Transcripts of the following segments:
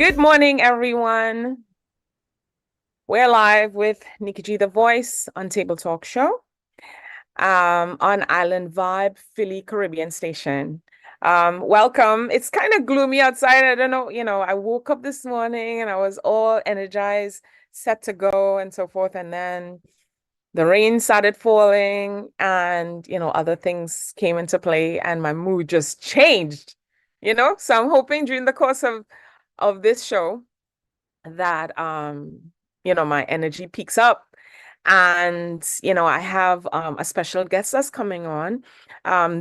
Good morning, everyone. We're live with Nikki G, the voice on Table Talk Show on Island Vibe, Philly Caribbean Station. Welcome. It's kind of gloomy outside. I don't know, I woke up this morning and I was all energized, set to go and so forth. And then the rain started falling and, other things came into play and my mood just changed, So I'm hoping during the course of this show that my energy peaks up. And I have a special guest that's coming on.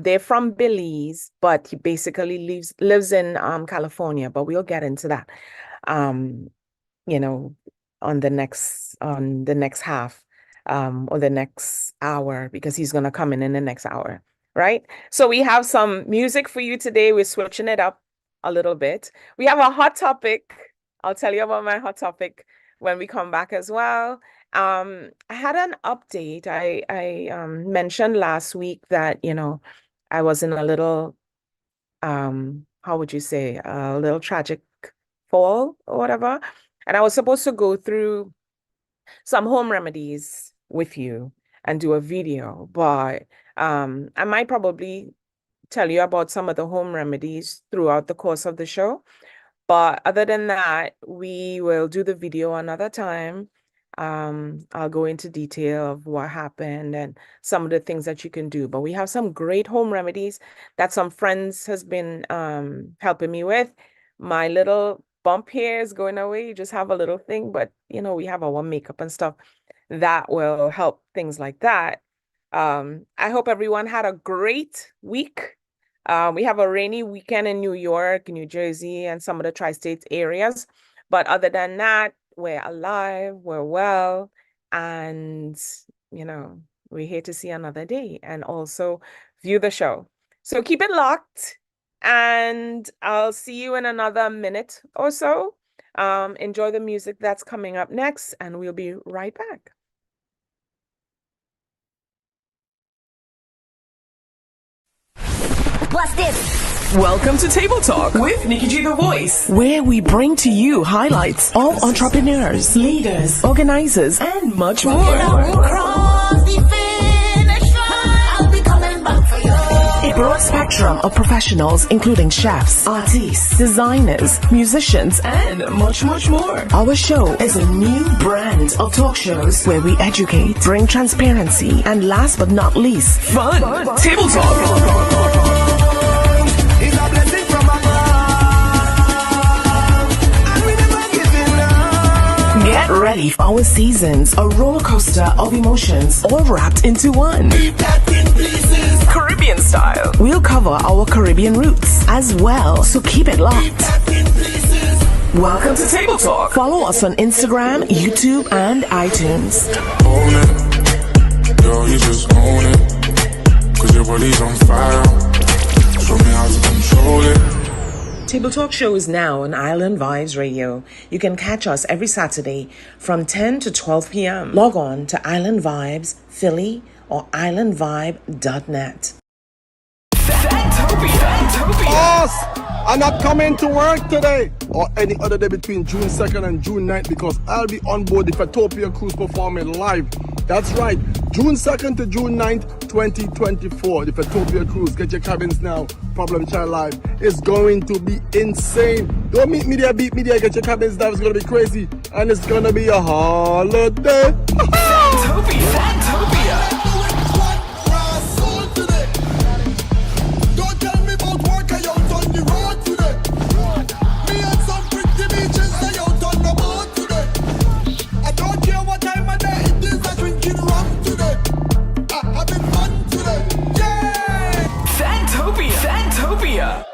They're from Belize, but he basically lives in California, but we'll get into that um you know on the next half or the next hour, because he's going to come in the next hour, right? So we have some music for you today. We're switching it up a little bit. We have a hot topic. I'll tell you about my hot topic when we come back as well. I had an update. I mentioned last week that, I was in a little, how would you say, a little tragic fall or whatever. And I was supposed to go through some home remedies with you and do a video, but I might probably tell you about some of the home remedies throughout the course of the show. But other than that, we will do the video another time. I'll go into detail of what happened and some of the things that you can do. But we have some great home remedies that some friends has been helping me with. My little bump here is going away. You just have a little thing, but we have our makeup and stuff that will help things like that. I hope everyone had a great week. We have a rainy weekend in New York, New Jersey, and some of the tri-state areas. But other than that, we're alive, we're well, and, we're here to see another day and also view the show. So keep it locked, and I'll see you in another minute or so. Enjoy the music that's coming up next, and we'll be right back. Plus this. Welcome to Table Talk with Nikki G, the voice, where we bring to you highlights of entrepreneurs, leaders, organizers, and much more. A broad spectrum of professionals, including chefs, artists, designers, musicians, and much, much more. Our show is a new brand of talk shows where we educate, bring transparency, and last but not least, fun. Table Talk. Get ready for our seasons, a roller coaster of emotions, all wrapped into one. Caribbean style. We'll cover our Caribbean roots as well, so keep it locked. Welcome to Table Talk. Follow us on Instagram, YouTube, and iTunes. Own it, girl, you just own it, 'cause your body's on fire. Show me how to control it. Table Talk Show is now on Island Vibes Radio. You can catch us every Saturday from 10 to 12 p.m. Log on to Island Vibes Philly or islandvibe.net. Boss, I'm not coming to work today or any other day between June 2nd and June 9th because I'll be on board the Fatopia cruise performing live. That's right, June 2nd to June 9th, 2024. The Fatopia cruise. Get your cabins now. Problem Child Live. It's going to be insane. Don't meet me there, beat me there. Get your cabins now. It's going to be crazy. And it's going to be a holiday. Fantopia.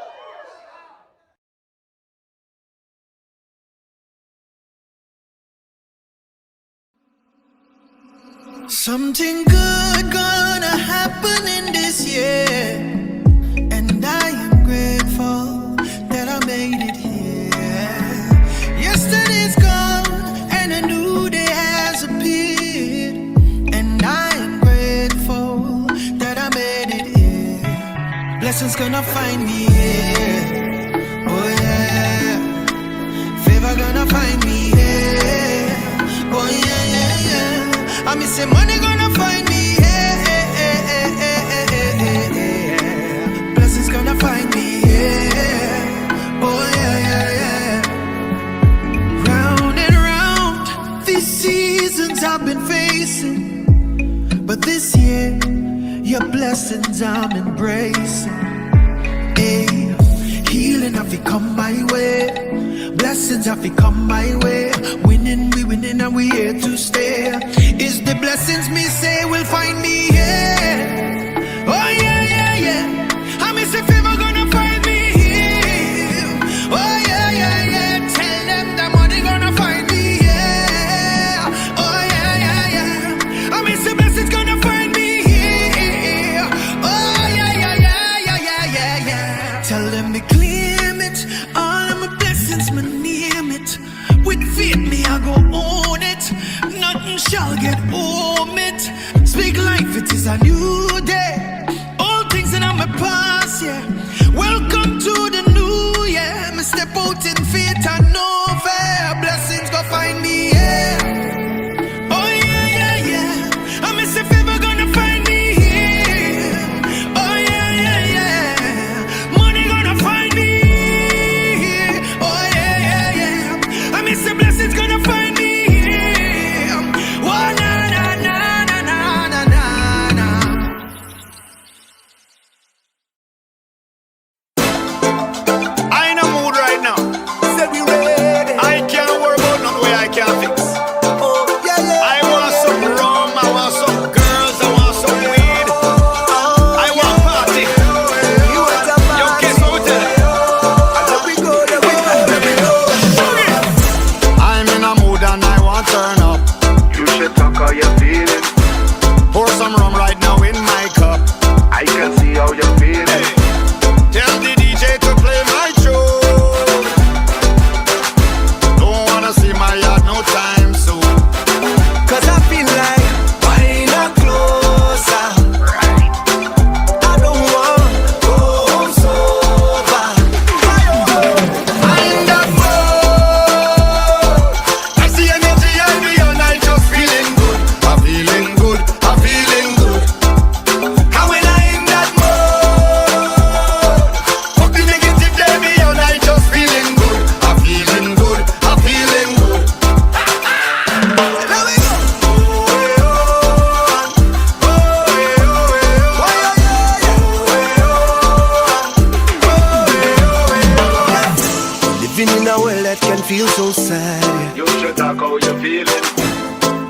Something good gonna happen in this year, and I am grateful that I made it here. Yesterday's gone and a new day has appeared, and I am grateful that I made it here. Blessings gonna find me here, oh yeah. Favor me say money gonna find me, yeah. Blessings gonna find me, yeah. Oh yeah, yeah, yeah. Round and round, these seasons I've been facing, but this year, your blessings I'm embracing. Hey, healing have to come my way, blessings have to come my way. Winning, we winning, and we here to stay. Is the blessings me say will find me here? Oh yeah, yeah, yeah. I miss if ever gonna find me here. Oh yeah, yeah, yeah. Tell them the money gonna find me here. Oh yeah, yeah, yeah. I miss the blessings gonna find me here. Oh yeah, yeah, yeah, yeah, yeah, yeah, yeah. Tell them to claim it. All of my blessings, my name it. With faith, me I go own it. Nothing shall get home it. Speak life, it is a new day. All things in my past, yeah. Welcome to the new year. Me step out in faith and no fear. Blessings go find me, yeah. Oh yeah, yeah, yeah. I miss if ever gonna find me here. Oh yeah, yeah, yeah. Money gonna find me here. Oh yeah, yeah, yeah. I miss the blessings gonna find me here. Oh na na na na na na na na. I in a mood right now. Said we ready. I can't worry about nothing way I can't fix. Oh yeah, yeah. I want some rum, I want some girls, I want some weed. I want party. You want a party? Yo, guess what we tell you? There we go, there we go, there we go. I'm in a mood and I want turn up. You should talk how you're feeling. Pour some rum right now in my cup. I can see how you're feeling. Tell the DJ to play my tune. Don't wanna see my yard no time soon. Cause I feel like buying a closer. I don't want go home sober. I'm in that mode. I see energy and me and I just feeling good. I'm feeling good, I'm feeling good. And when I in that mode, fuck the negative day, me and I just feeling good. I'm feeling good, I'm feeling good. There we go. Living in a world that can feel so sad. You should talk how you're feeling.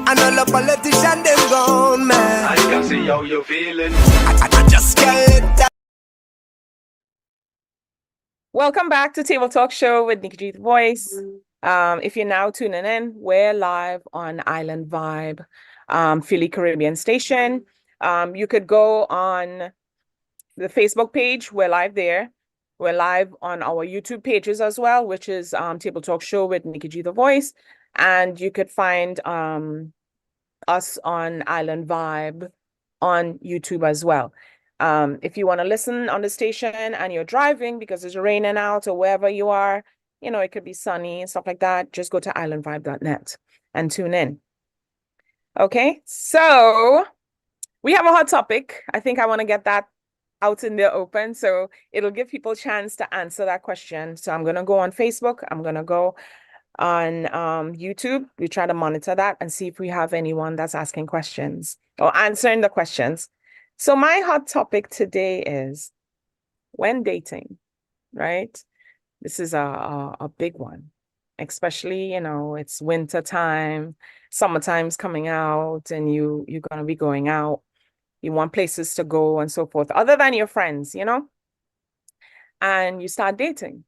And all the politicians, them gone mad. I can see how you're feeling. I just can't let that. Welcome back to Table Talk Show with Nikki G the Voice. If you're now tuning in, we're live on Island Vibe, Philly Caribbean Station. You could go on the Facebook page. We're live there. We're live on our YouTube pages as well, which is Table Talk Show with Nikki G the Voice. And you could find us on Island Vibe on YouTube as well. If you want to listen on the station and you're driving because it's raining out or wherever you are, you know, it could be sunny and stuff like that, just go to islandvibe.net and tune in. Okay, so we have a hot topic. I think I want to get that out in the open, so it'll give people a chance to answer that question. So I'm going to go on Facebook. I'm going to go on YouTube. We try to monitor that and see if we have anyone that's asking questions or answering the questions. So my hot topic today is when dating, right? This is a big one, especially, you know, it's winter time, summertime's coming out, and you're going to be going out. You want places to go and so forth, other than your friends, you know, and you start dating.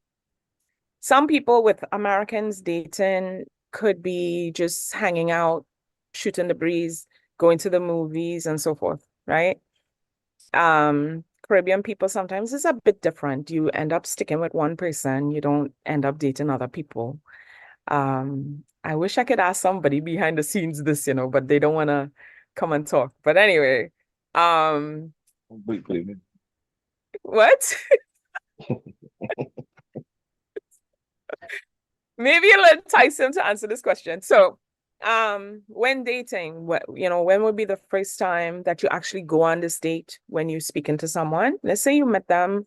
Some people with Americans dating could be just hanging out, shooting the breeze, going to the movies and so forth, right? Caribbean people sometimes is a bit different. You end up sticking with one person. You don't end up dating other people. I wish I could ask somebody behind the scenes this, you know, but they don't want to come and talk. But anyway, what? Maybe you'll entice him to answer this question. So When dating, when would be the first time that you actually go on this date when you're speaking to someone? Let's say you met them.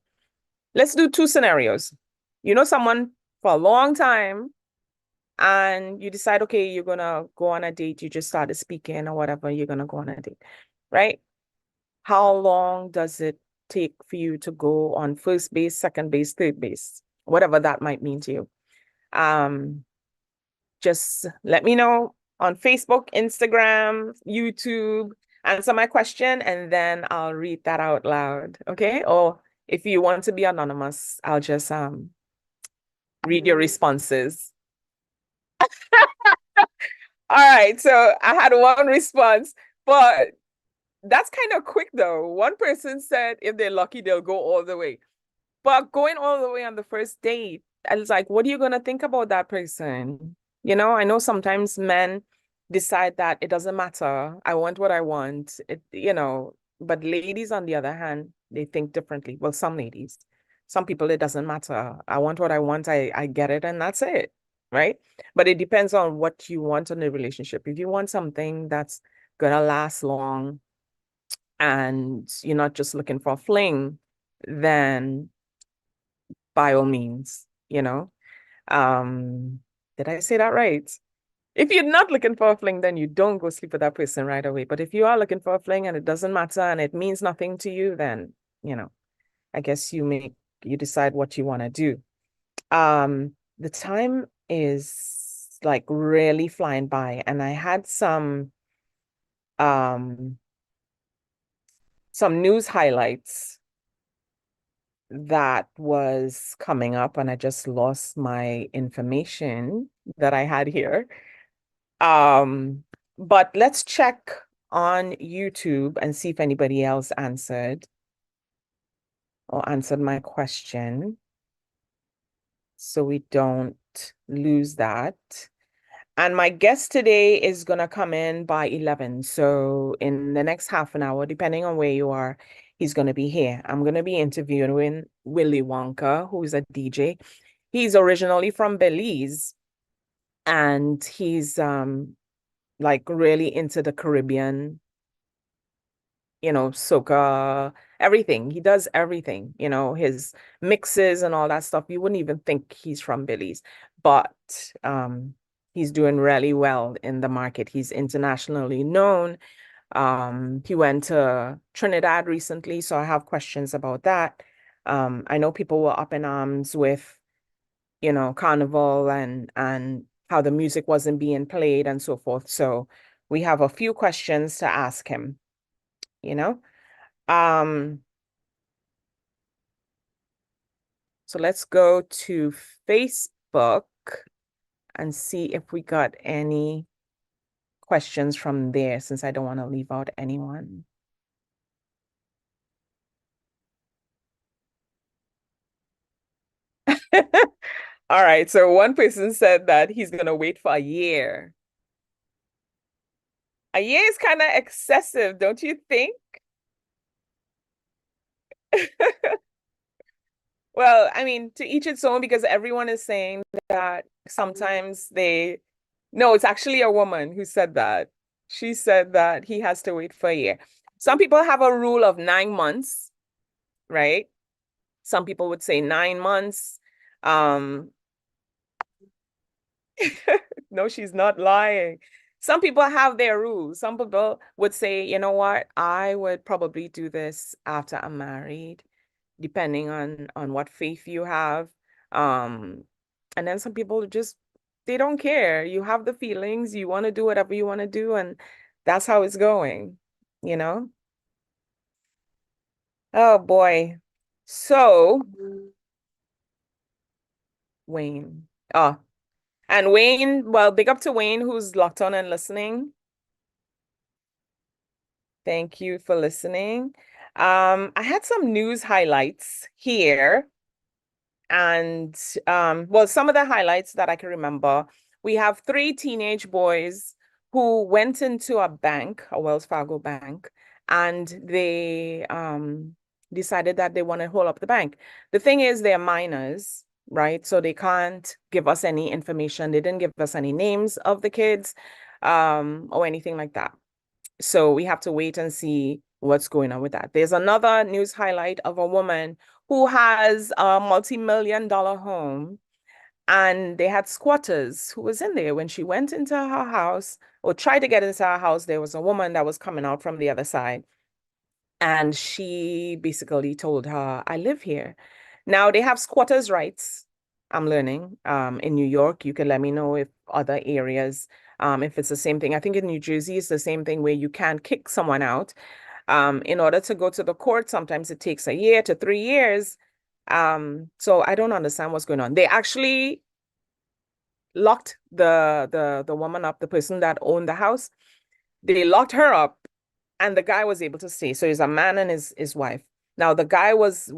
Let's do two scenarios. You know someone for a long time and you decide, okay, you're gonna go on a date. You just started speaking or whatever, you're gonna go on a date, right? How long does it take for you to go on first base, second base, third base, whatever that might mean to you? Just let me know on Facebook, Instagram, YouTube, answer my question, and then I'll read that out loud. Okay. Or if you want to be anonymous, I'll just read your responses. All right. So I had one response, but that's kind of quick though. One person said if they're lucky, they'll go all the way. But going all the way on the first date, I was like, what are you going to think about that person? I know sometimes men decide that it doesn't matter. I want what I want. But ladies, on the other hand, they think differently. Well, some ladies, some people, it doesn't matter. I want what I want. I get it, and that's it. Right. But it depends on what you want in a relationship. If you want something that's going to last long and you're not just looking for a fling, then by all means, did I say that right? If you're not looking for a fling, then you don't go sleep with that person right away. But if you are looking for a fling and it doesn't matter and it means nothing to you, then, I guess you decide what you want to do. The time is like really flying by, and I had some news highlights that was coming up, and I just lost my information that I had here. But let's check on YouTube and see if anybody else answered my question, so we don't lose that. And my guest today is going to come in by 11. So in the next half an hour, depending on where you are, he's going to be here. I'm going to be interviewing Willy Wonka, who's a DJ. He's originally from Belize, and he's like really into the Caribbean, soca, everything. He does everything, his mixes and all that stuff. You wouldn't even think he's from Belize, but he's doing really well in the market. He's internationally known. He went to Trinidad recently, so I have questions about that. I know people were up in arms with, carnival and how the music wasn't being played and so forth. So we have a few questions to ask him, So let's go to Facebook and see if we got any questions from there, since I don't want to leave out anyone. All right, so one person said that he's going to wait for a year. A year is kind of excessive, don't you think? Well, I mean, to each its own, because everyone is saying that sometimes no, it's actually a woman who said that. She said that he has to wait for a year. Some people have a rule of 9 months, right? Some people would say 9 months. No, she's not lying. Some people have their rules. Some people would say, you know what, I would probably do this after I'm married, depending on what faith you have. And then some people just, they don't care. You have the feelings, you want to do whatever you want to do, and that's how it's going, Oh boy. So Wayne. Oh, and Wayne, well, big up to Wayne who's locked on and listening. Thank you for listening. I had some news highlights here. And well, some of the highlights that I can remember, we have 3 teenage boys who went into a bank, a Wells Fargo bank, and they decided that they want to hold up the bank. The thing is, they're minors, right? So they can't give us any information. They didn't give us any names of the kids. or anything like that. So we have to wait and see what's going on with that. There's another news highlight of a woman who has a multi-million-dollar home, and they had squatters who was in there. When she went into her house or tried to get into her house, there was a woman that was coming out from the other side. And she basically told her, I live here. Now they have squatters' rights. I'm learning. In New York, you can let me know if other areas, if it's the same thing. I think in New Jersey, it's the same thing where you can't kick someone out. In order to go to the court, sometimes it takes a year to 3 years. So I don't understand what's going on. They actually locked the woman up, the person that owned the house. They locked her up, and the guy was able to stay. So he's a man and his wife. Now the guy was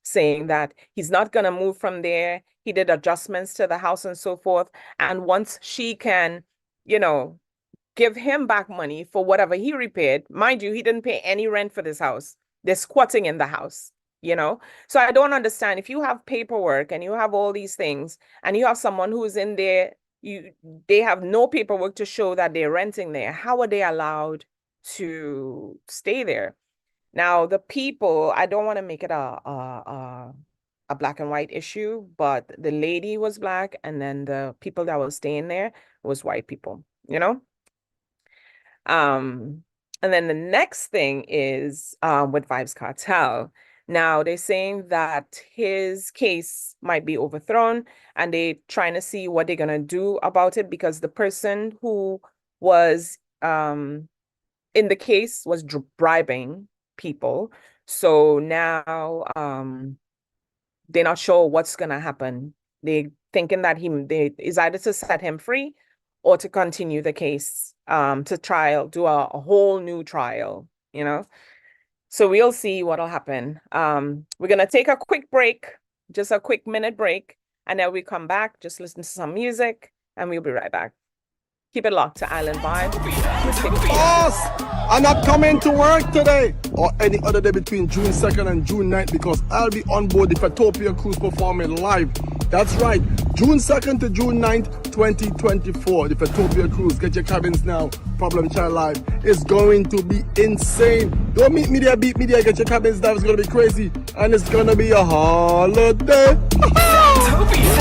saying that he's not gonna move from there. He did adjustments to the house and so forth. And once she can, give him back money for whatever he repaired, mind you, he didn't pay any rent for this house. They're squatting in the house. So I don't understand. If you have paperwork and you have all these things and you have someone who's in there, they have no paperwork to show that they're renting there, how are they allowed to stay there? Now the people, I don't want to make it a black and white issue, but the lady was black and then the people that were staying there was white people, and then the next thing is with Vybz Kartel. Now they're saying that his case might be overthrown, and they're trying to see what they're gonna do about it, because the person who was in the case was bribing people. So now they're not sure what's gonna happen. They're thinking that is either to set him free or to continue the case, to do a whole new trial, So we'll see what'll happen. We're gonna take a quick break, just a quick minute break, and then we come back, just listen to some music, and we'll be right back. Keep it locked to Island Vibe. Boss, I'm not coming to work today or any other day between June 2nd and June 9th because I'll be on board the Fatopia cruise performing live. That's right, June 2nd to June 9th, 2024. The Fatopia cruise. Get your cabins now. Problem Child Live is going to be insane. Don't meet me there, beat me there. Get your cabins now. It's going to be crazy. And it's going to be a holiday. Fatopia.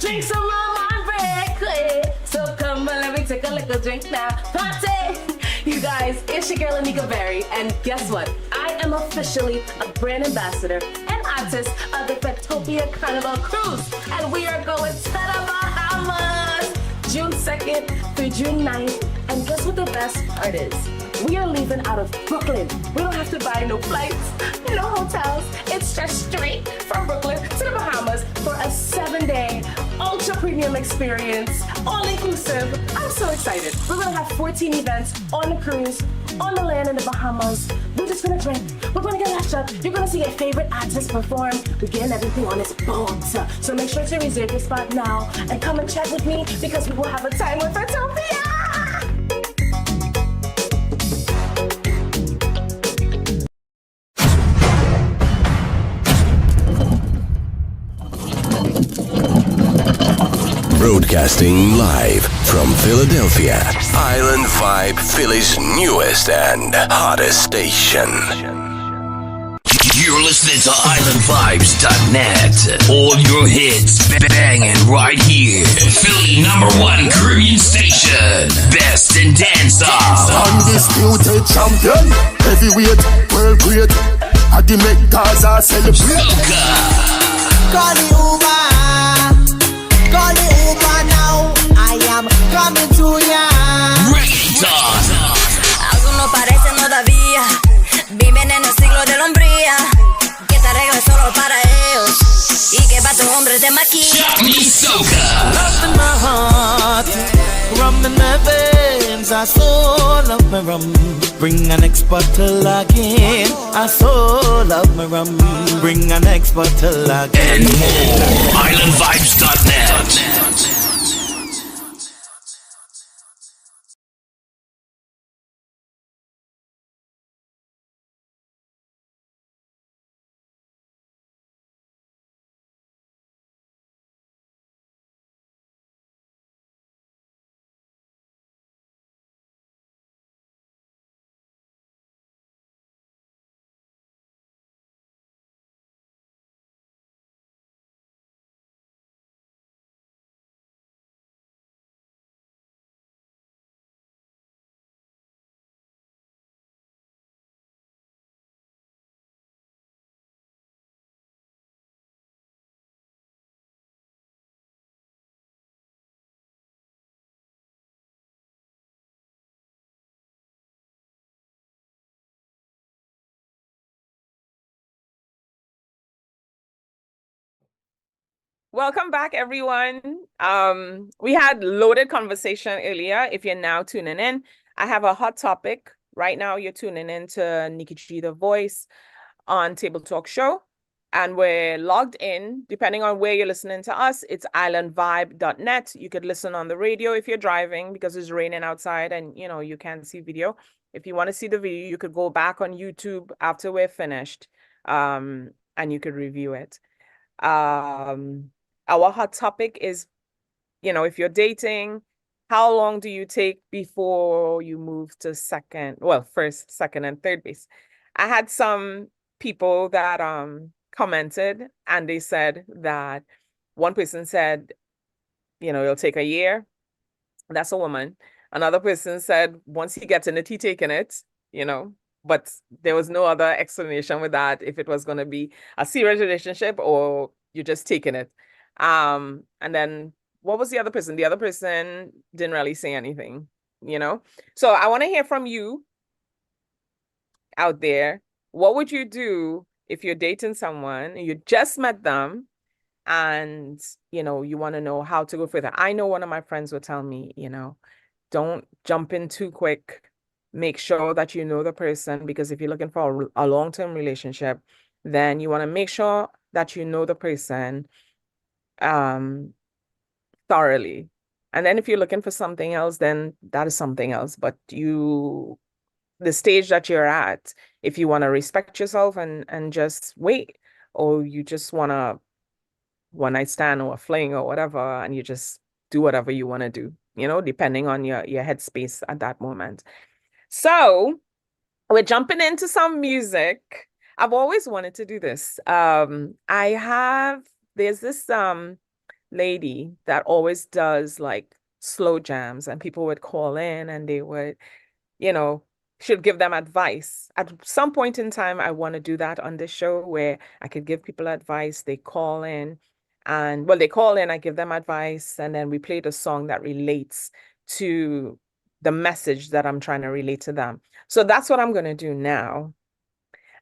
Drink some rum on break. So come on, let me take a little drink now. Party! You guys, it's your girl Anika Berry, and guess what? I am officially a brand ambassador and artist of the Fatopia Carnival Cruise, and we are going to the Bahamas June 2nd through June 9th. And guess what the best part is? We are leaving out of Brooklyn. We don't have to buy no flights, no hotels. It's just straight from Brooklyn to the Bahamas for a 7-day ultra premium experience, all inclusive. I'm so excited. We're gonna have 14 events on the cruise, on the land in the Bahamas. We're just gonna drink. We're gonna get lashed up. You're gonna see your favorite artists perform. We're getting everything on this boat. So make sure to reserve your spot now and come and chat with me because we will have a time with Fatopia. Broadcasting live from Philadelphia, Island Vibe, Philly's newest and hottest station. You're listening to IslandVibes.net. All your hits banging right here. Philly #1 Caribbean station. Best in dance-off. Undisputed champion. Heavyweight, world great. I can make Gaza celebrate. Call the Uber. Call the Uber now. I am coming to ya. Reggaeton. Algunos parecen todavía. Viven en el siglo de la hombría. Que te arregla solo para ellos. Y que para tu hombre te maquilla. Soca. Love in my heart. Rum in my veins. I soul love my rum. Bring an next bottle again. I so love my rum. Bring an next bottle again. And more. IslandVibes.net. Welcome back, everyone. We had loaded conversation earlier. If you're now tuning in, I have a hot topic. Right now, you're tuning in to Nikki G, the voice on Table Talk Show. And we're logged in, depending on where you're listening to us, it's islandvibe.net. You could listen on the radio if you're driving because it's raining outside and, you know, you can't see video. If you want to see the video, you could go back on YouTube after we're finished, and you could review it. Our hot topic is, you know, if you're dating, how long do you take before you move to first, second, and third base? I had some people that commented and they said that one person said, you know, it'll take a year. That's a woman. Another person said, once he gets in it, he's taking it, you know, but there was no other explanation with that, if it was going to be a serious relationship or you're just taking it. And then what was the other person? The other person didn't really say anything, you know? So I want to hear from you out there. What would you do if you're dating someone, you just met them, and, you know, you want to know how to go further? I know one of my friends would tell me, you know, don't jump in too quick. Make sure that you know the person, because if you're looking for a long-term relationship, then you want to make sure that you know the person thoroughly. And then if you're looking for something else, then that is something else. But the stage that you're at, if you want to respect yourself and just wait, or you just want to one night stand or a fling or whatever, and you just do whatever you want to do, you know, depending on your headspace at that moment. So we're jumping into some music. I've always wanted to do this. There's this lady that always does like slow jams, and people would call in and they would, you know, should give them advice. At some point in time, I want to do that on this show where I could give people advice. They call in and, well, they call in, I give them advice, and then we play the song that relates to the message that I'm trying to relate to them. So that's what I'm going to do now.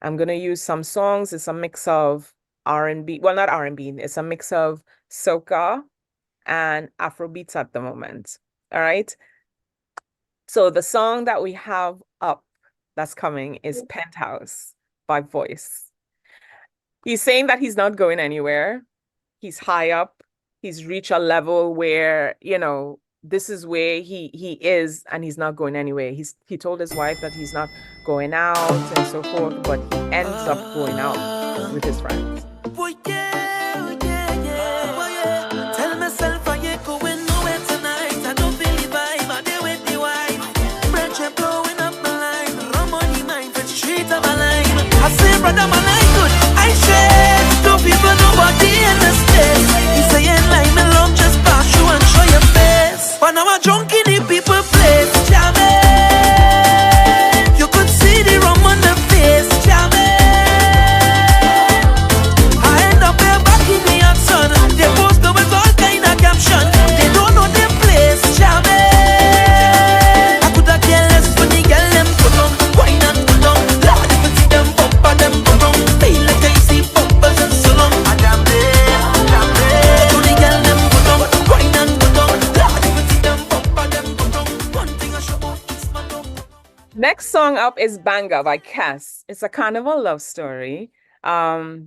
I'm going to use some songs. It's a mix of R&B. Well, not R&B. It's a mix of soca and Afrobeats at the moment. All right. So the song that we have up that's coming is Penthouse by Voice. He's saying that he's not going anywhere. He's high up. He's reached a level where, you know, this is where he is, and he's not going anywhere. He told his wife that he's not going out and so forth, but he ends up going out with his friends. Tell myself I ain't going nowhere tonight. I don't feel the vibe. I deal with the wife. Friendship blowing up my line. Rum on the mind for the street of my line. I say, brother, my line good. I share. Don't people nobody in the space. He saying like me love just pass you and show your face. But now I'm drunk in the people place. Jamming. You could see the rum on the face. Jamming. They post go with all kind of caption. They don't know their place, jamming. I could have cared less for the girl them put on. Wine and put on. Lord, if you see them bumper, them put on. Feel like I see bumpers and so long. I damn it, to the girl them put on. Wine and put on. Lord, if you see them bumper, them put on. One thing I show off is Next song up is Banga by Cass. It's a carnival love story.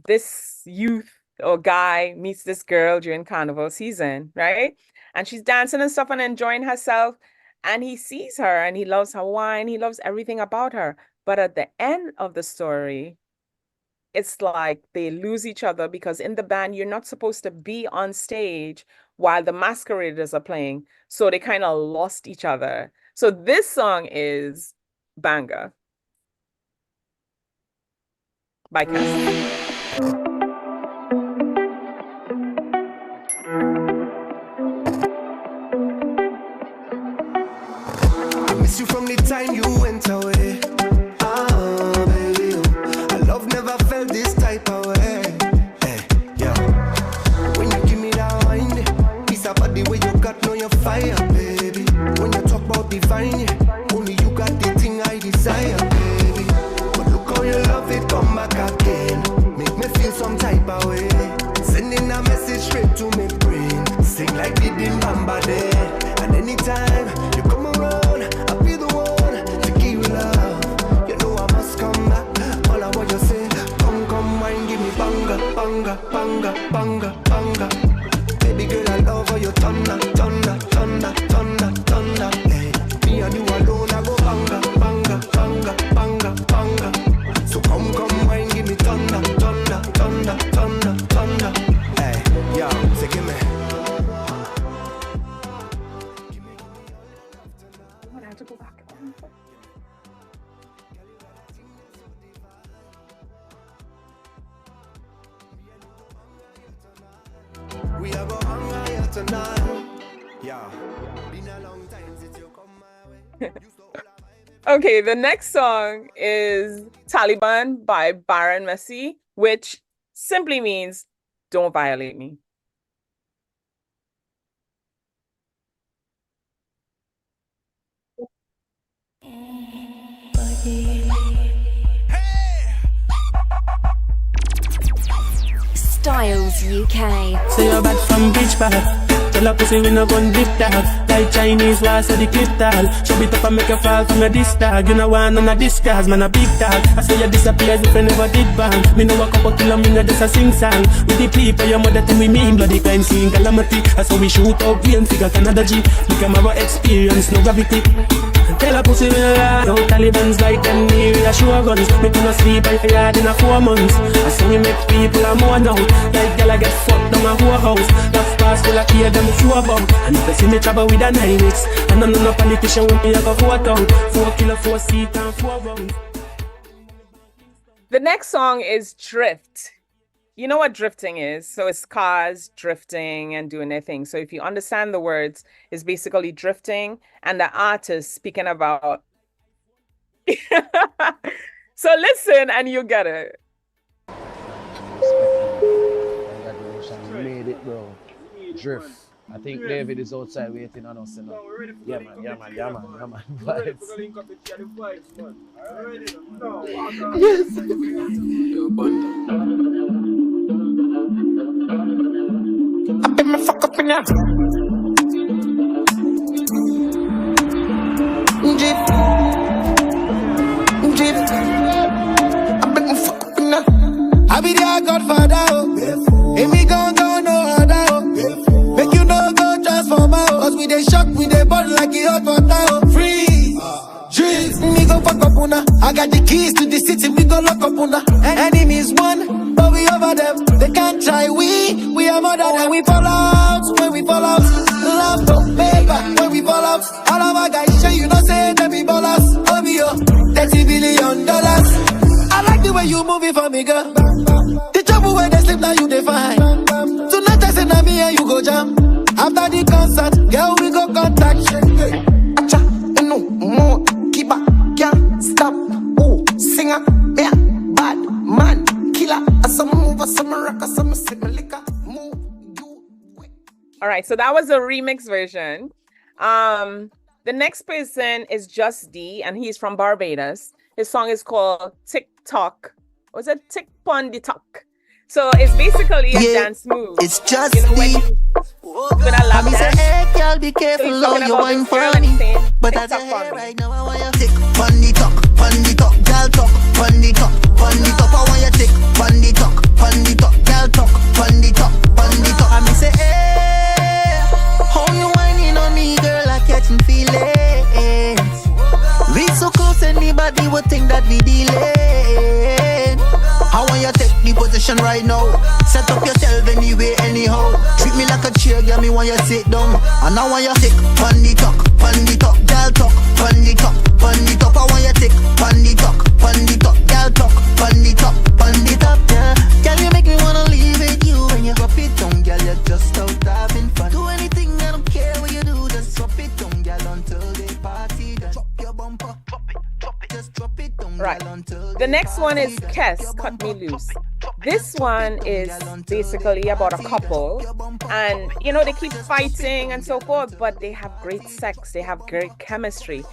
This youth or guy meets this girl during carnival season, right? And she's dancing and stuff and enjoying herself. And he sees her and he loves her wine. He loves everything about her. But at the end of the story, it's like they lose each other because in the band, you're not supposed to be on stage while the masqueraders are playing. So they kind of lost each other. So this song is Banga by Cass. You from the time you went away. Ah, baby, our love never felt this type of way. Hey, yeah. When you give me that wine, it's about the way you got no your fire, baby. When you talk about divine, only you got the thing I desire, baby. But look how you love it, come back again. Make me feel some type of way. Sending a message straight to my brain. Sing like the Bamba there. And anytime you come around, banga, banga, banga. Baby girl, I love how you thunder, thunder, thunder, thunder, thunder. Hey, me and you alone, I go banga, banga, banga, banga, banga. So come, wine, give me thunder, thunder, thunder, thunder, thunder. Hey, yo, say give me. I have to go back. We are go hang here tonight. Yeah. Been a long time since you come my way. Okay, the next song is Taliban by Baron Messi, which simply means don't violate me. Styles UK. Say you're back from beach park. Tell a pussy we no gun dip tag. Like Chinese war so the clip tag. Show it up and make you fall from your disc tag. You know one on a disc cause man a big tag. I say you disappear as if you never did bang. Me know a couple kilo me no just a sing song. With the people your mother tell me mean bloody crime scene calamity. That's how we shoot out plane figure Canada G. Look at my experience no gravity. Tell a pussy we no lie. No Taliban's like them near a show guns. Me to no sleep by your yard in a 4 months. I say we make people a more now. Like girl I get fucked down a whole house. That's pass full of care them sure about. And if you see me trouble with a 9X, and I'm no politician with me I go 4 town. 4 kilo 4 seat and 4 rounds. The next song is Drift. You know what drifting is? So it's cars drifting and doing their thing. So if you understand the words, it's basically drifting and the artist speaking about. So listen and you get it. We made it, bro. Drift. I think David is outside waiting on us, you know. Yeah, man, yeah, man, yeah, man, yeah, man. Vibes. Yes. I bet me fuck up in ya. Drip. Drip. I bet me fuck up in ya. I be their godfather, oh. If me gon' go no other, oh. Make you no go transform, oh. Cause we dey shock, we dey burn like a hot water, oh. Freeze. Drip. Me go fuck up una. I got the keys to the city, we go lock up una. Enemies won, but we over them. They can't try, we are more than them. We fall out, when we fall out. Love to paper, when we fall out. All of our guys show you know say them be ballers. OBO, $30 billion. I like the way you move it for me, girl. The trouble where they sleep now you define. Tonight I say na me and you go jam. After the concert, girl we go contact. Acha, no more, keep up, can't stop. Oh, singer, yeah, bad man, killer. Some move, some rock, some sip liquor. Move, you. All right, so that was a remix version. The next person is Just D, and he's from Barbados. His song is called TikTok. Was it Tick Pon the Talk? So it's basically a dance move. It's just you know, when But I love Me say, that. hey, girl, be careful, So he's oh, talking you about wine this girl for and he's me. saying, But "Tick I tock say, for hey, me." right now I want you tick, pon the talk, girl talk, pon the top. I want you tick, pon the talk, girl talk, pon the top. And me say, hey, how you whining on me, girl? I catching feelings. We so close, anybody would think that we dealing. I want you take the position right now. Set up yourself anyway, anyhow. Treat me like a chair, girl, me want you sit down. And I want you tick, pon the talk, girl talk, pon the top. I want you tick, pon the talk, girl talk, pon the top, yeah. Girl, you make me wanna leave with you. When you drop it down, girl, you're just out having fun. Do anything, I don't care what you do. Just drop it down, girl, until they party. Drop your bumper, drop it, just drop it down, Right. girl, until The next one is Kes, Cut Me Loose. This one is basically about a couple, and you know, they keep fighting and so forth, but they have great sex, they have great chemistry.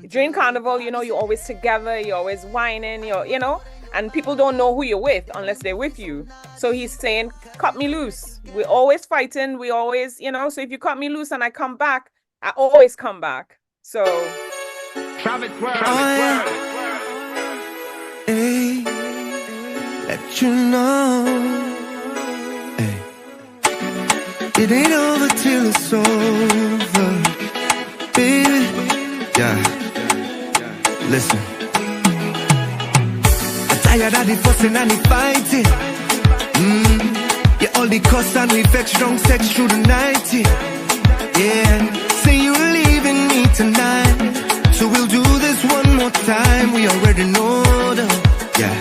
During carnival, you know, you're always together, you're always whining, you know, and people don't know who you're with unless they're with you. So he's saying, cut me loose. We're always fighting, we always, you know, so if you cut me loose and I come back, I always come back. So hey, let you know, hey, it ain't over till it's over, baby. Yeah, listen. I'm tired of the fussing and the fighting. Yeah, all the cuss and we vex, strong sex through the night. Yeah, say you're leaving me tonight, so we'll do this one more time. We already know that, yeah.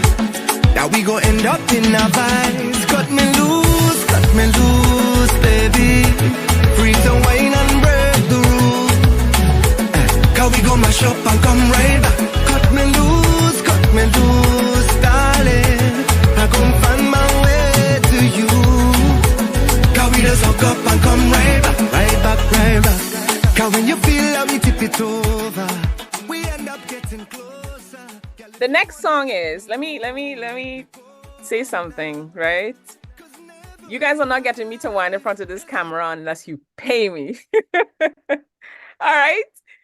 Now we gon' end up in our vibes. Cut me loose, baby. Free to wine and break the rules. Cause we gon' mash up and come right back. Cut me loose, darling. I gon' find my way to you. Cause we just hook up and come right back. Cause when you feel how we tip it over, we end up getting closer. the next song is, let me say something, right? You guys are not getting me to whine in front of this camera unless you pay me. All right?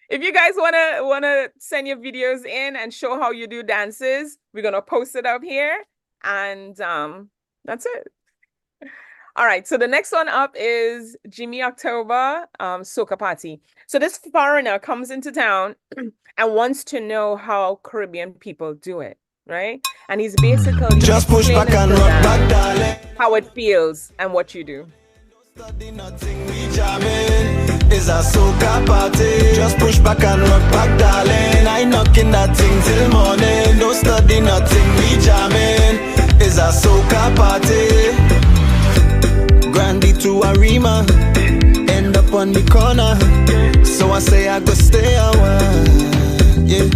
If you guys wanna send your videos in and show how you do dances, we're gonna post it up here, and that's it. All right, so the next one up is Jimmy October, Soca Party. So this foreigner comes into town and wants to know how Caribbean people do it, right? And he's basically just push back and rock back, darling. How it feels and what you do. It's a soca party. Just push back and rock back, darling. I knocking that thing till morning. Don't study nothing, we jamming. It's a soca party. Grandy to Arima, end up on the corner. So I say I go stay a while. Yeah.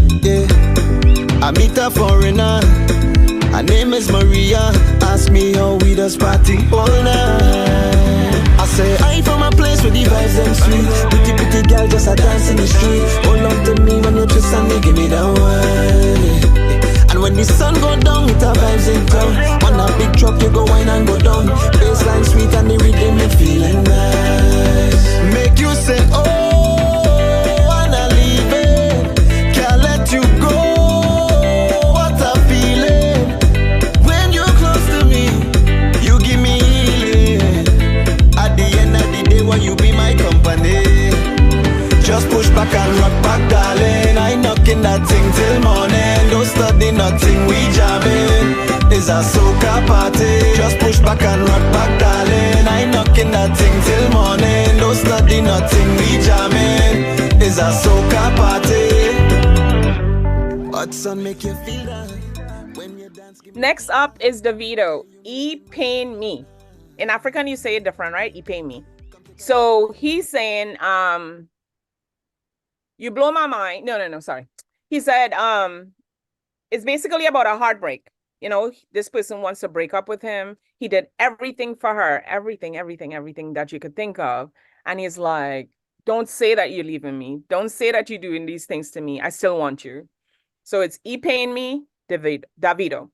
I meet a foreigner. Her name is Maria. Ask me how we does party all night. I say I from a place where the vibes them sweet. Pretty girl just a dance in the street. Hold on to me when you twist and they give me that wine. And when the sun go down, it a vibes in town. On a big truck, you go wine and go down. Baseline sweet and the rhythm me feeling nice. Make you say, oh, wanna leave it. Can't let you go. What a feeling. When you're close to me, you give me healing. At the end of the day, when you be my company. Just push back and rock back, darling. I knocking that thing till morning. Don't study nothing, we jamming. It's a soca party. Just push back and rock back, darling. I knocking that thing till morning. Don't study nothing, we jamming. It's a soca party. Hot sun make you feel that when you dance. Next up is Davido, E Pain Me. In African, you say it different, right? E Pain Me. So he's saying, you blow my mind. No, sorry. He said, it's basically about a heartbreak. You know, this person wants to break up with him. He did everything for her, everything that you could think of. And he's like, don't say that you're leaving me. Don't say that you're doing these things to me. I still want you. So it's E Pain Me, Davido.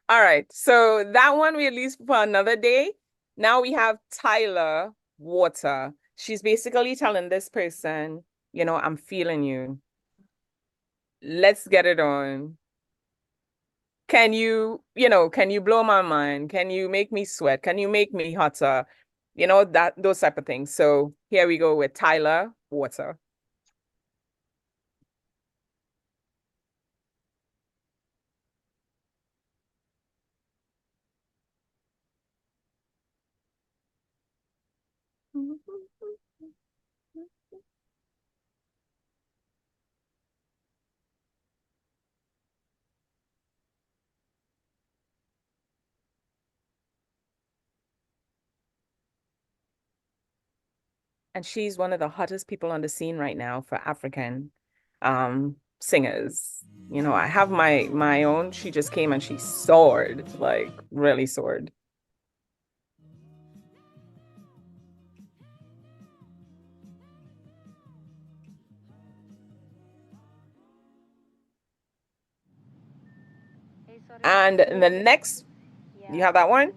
All right. So that one we at least for another day. Now we have Tyler Water. She's basically telling this person, you know, I'm feeling you. Let's get it on. Can you blow my mind? Can you make me sweat? Can you make me hotter? You know, those type of things. So here we go with Tyler Water. And she's one of the hottest people on the scene right now for African singers. You know, I have my own. She just came and she soared, like really soared. And the next, you have that one?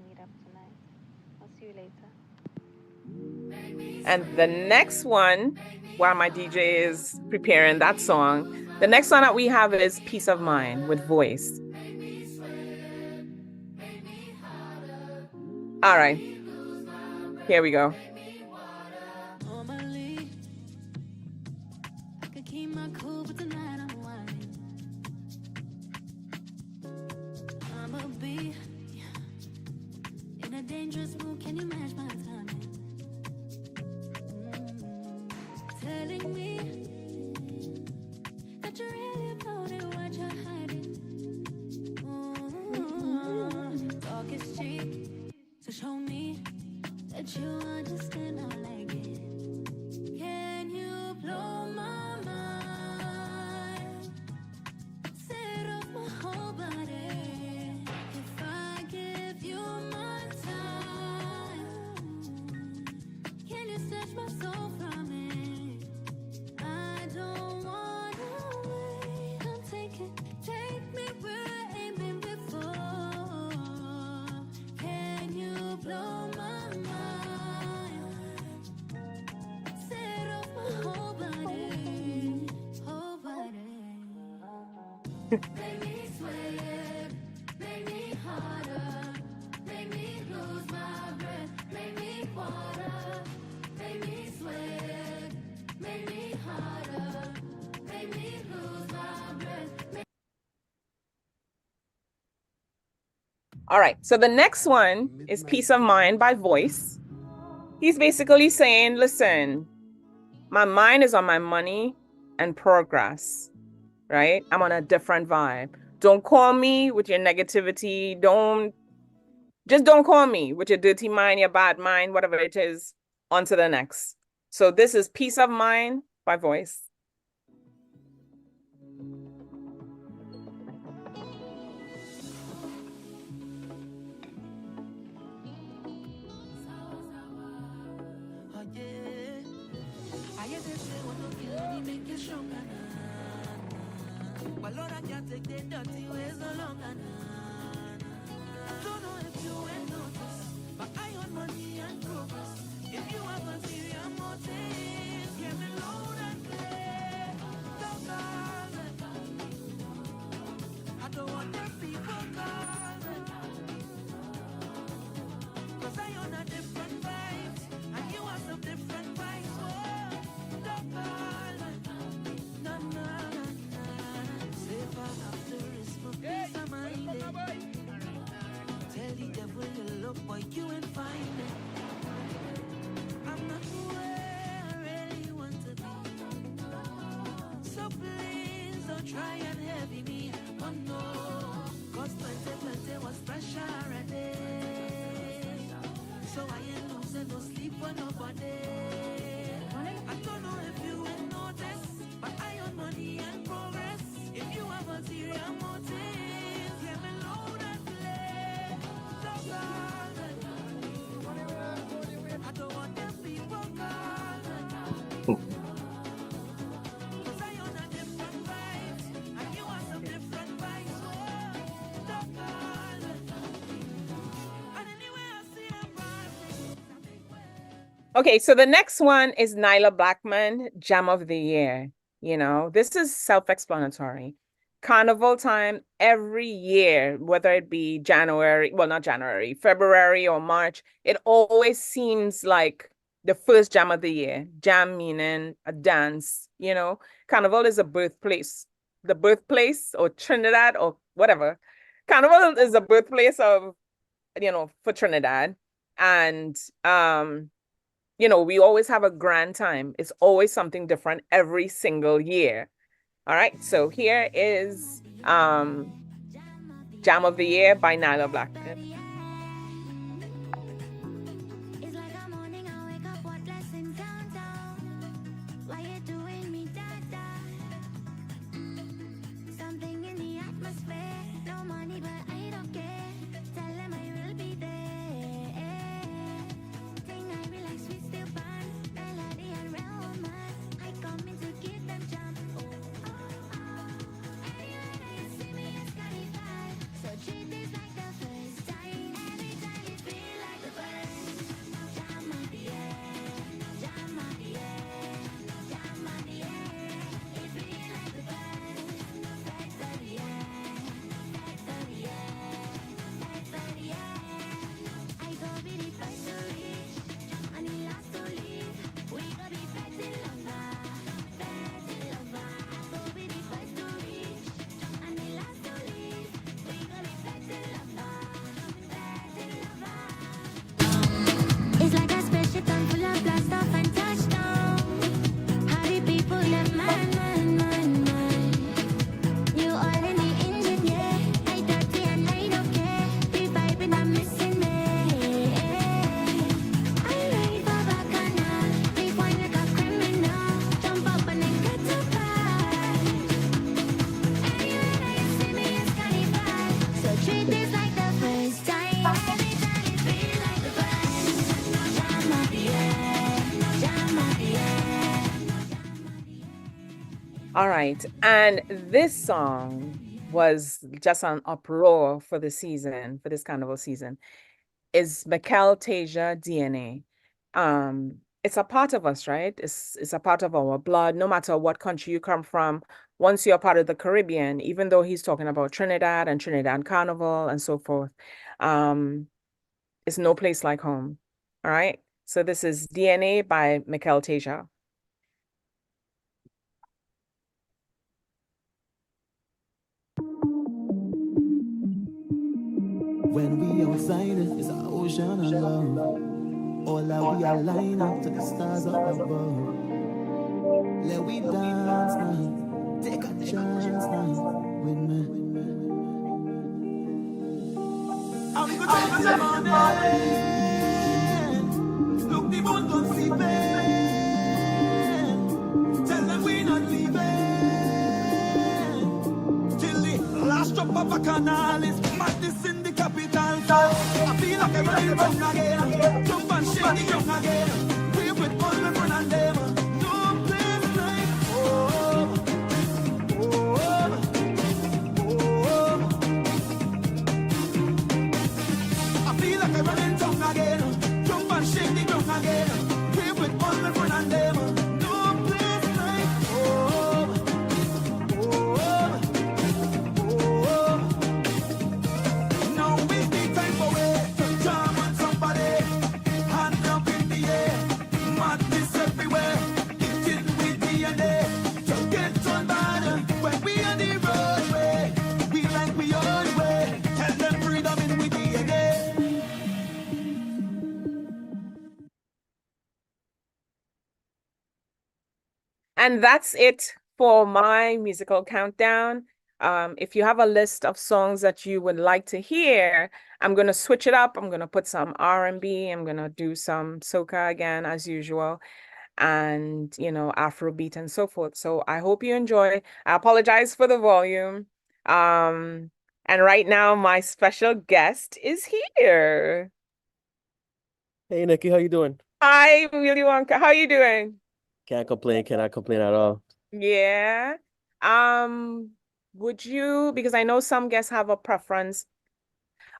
And the next one, while my DJ is preparing that song, the next one that we have is Peace of Mind with Voice. All right, here we go. Dangerous mood, can you match my timing? Telling me that you really about it, what you're hiding. Talk is cheap, so show me that you understand I like it. Can you blow my mind? Set off my whole body. If I give you my my soul from it. I don't wanna wait. Come take me where I ain't been before. Can you blow my mind? Set off my whole body, whole body. Make me sweat, make me harder, make me lose my breath, make me water. Make me sweat, make me harder, make me lose my breath. All right, so the next one is Peace of Mind by Voice. He's basically saying, listen, my mind is on my money and progress, right? I'm on a different vibe. Don't call me with your negativity. Don't call me with your dirty mind, your bad mind, whatever it is. On to the next. So this is Peace of Mind by Voice. If you have a serious motive, give me loud and clear. Don't call me. I don't want them people call me. 'Cause I on a different vibes, and you have some different vibes. Oh, don't call me. No, no, no, no. Safer after risk for peace of mind. Tell the devil you look, boy, you ain't find it. I'm not where I really want to be. So please don't try and heavy me. Oh no, 'cause plenty was fresh already. So I ain't losing no sleep for nobody. I don't know if you will notice, but I own money and progress. If you have a serious motive, hear me loud and clear. Don't call me. I don't want them people call me. 'Cause I own a different vibes, and you have some different vibes. Oh, Okay, so the next one is Nyla Blackman, Jam of the Year. You know, this is self-explanatory. Carnival time every year, whether it be January, well, not January, February or March, it always seems like the first jam of the year. Jam meaning a dance, you know. Carnival is a birthplace, the birthplace or Trinidad or whatever. Carnival is the birthplace of, for Trinidad. And we always have a grand time. It's always something different every single year. All right, so here is Jam of the Year by Nyla Blackman. All right. And this song was just an uproar for the season, for this carnival season, is Mikel Tasia DNA. It's a part of us, right? It's a part of our blood, no matter what country you come from. Once you're part of the Caribbean, even though he's talking about Trinidad and Trinidad Carnival and so forth, it's no place like home. All right. So this is DNA by Mikel Tasia. When we outside, it's an ocean of love. All that we align up to the stars up above. Let we dance now, take a chance now with me. I'm gonna take the money. Look the moon don't sleep. Tell them we not leaving till the last drop of a canal is madness in the capital town. I feel like I'm running round again. Jump and shake the young again. We with all my friends and them. No place like home. Home. Home. I feel like I'm running down again. Jump and shake the young again. We with all my friends and them. No place like home. Home. Home. Now is the time for it to jam on somebody. Hand up in the air, madness everywhere. Eating with DNA to get on bad. When we on the roadway, we like we own way. Tell them freedom in with DNA. And that's it for my musical countdown. If you have a list of songs that you would like to hear, I'm going to switch it up. I'm going to put some R&B. I'm going to do some soca again, as usual, and, Afrobeat and so forth. So I hope you enjoy. I apologize for the volume. And right now, my special guest is here. Hey, Nikki, how you doing? Hi, Willy Wonka. How you doing? Can't complain. Cannot complain at all. Yeah. Would you, because I know some guests have a preference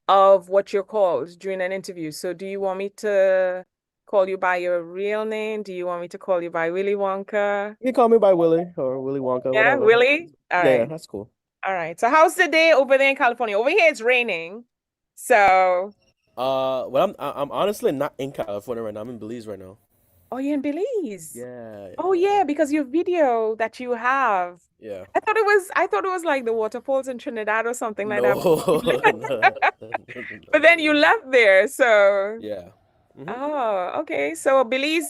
of what you're called during an interview. So do you want me to call you by your real name? Do you want me to call you by Willy Wonka? You can call me by Willy or Willy Wonka, Yeah, whatever. Willy? All Yeah, right. that's cool. All right. So how's the day over there in California? Over here it's raining. So, Well, I'm honestly not in California right now. I'm in Belize right now. oh, you're in Belize. Yeah, Oh yeah, because your video that you have. yeah. I thought it was like the waterfalls in Trinidad or something like that. No. But then you left there, so Yeah. oh, okay. So Belize,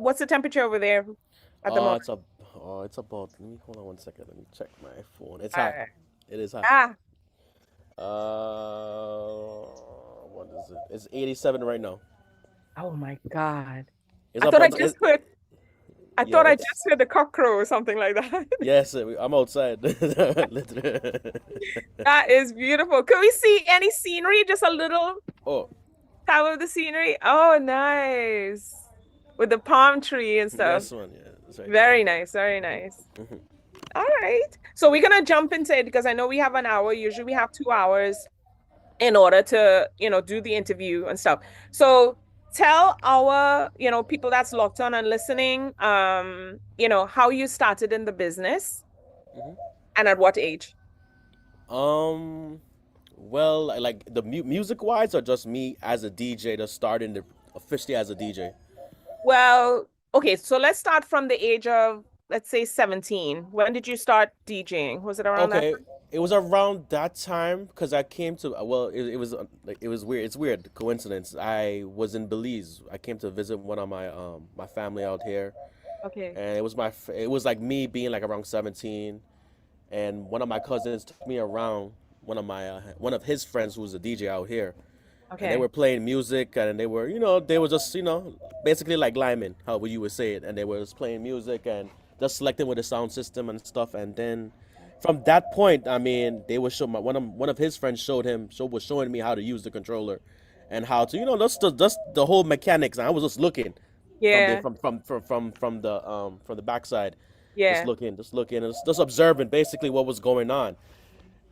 what's the temperature over there at the moment? It's about. Let me hold on one second. Let me check my phone. It's All hot. right. It is hot. Ah, What is it? It's 87 right now. oh my God. It's I up thought I on. just heard I Yeah, thought I it's just heard the cock crow or something like that. yes. I'm outside. Literally. That is beautiful. Could we see any scenery? Just a little Oh, time of the scenery. Oh, nice. With the palm tree and stuff. this one. Yeah, it's right Very nice, very nice. there. Mhm. All right. So we're gonna jump into it because I know we have an hour. Usually we have 2 hours in order to, do the interview and stuff. So tell our, people that's locked on and listening, how you started in the business and at what age? Well, like the music wise, or just me as a DJ, just starting officially as a DJ. Well, okay, so let's start from the age of, let's say 17. When did you start DJing? Was it around that Okay, time? it was around that time because I came to well, it was like it was weird. It's weird coincidence. I was in Belize. I came to visit one of my family out here, Okay. and it was like me being like around 17, and one of my cousins took me around one of his friends who was a DJ out here, and they Okay. were playing music, and they were just basically like linemen, how you would say it, and they were just playing music and just selecting with the sound system and stuff, and then from that point, I mean, they would show one of his friends was showing me how to use the controller, and how to just the whole mechanics. And I was just looking Yeah. from the backside, Yeah. just looking, and just observing basically what was going on.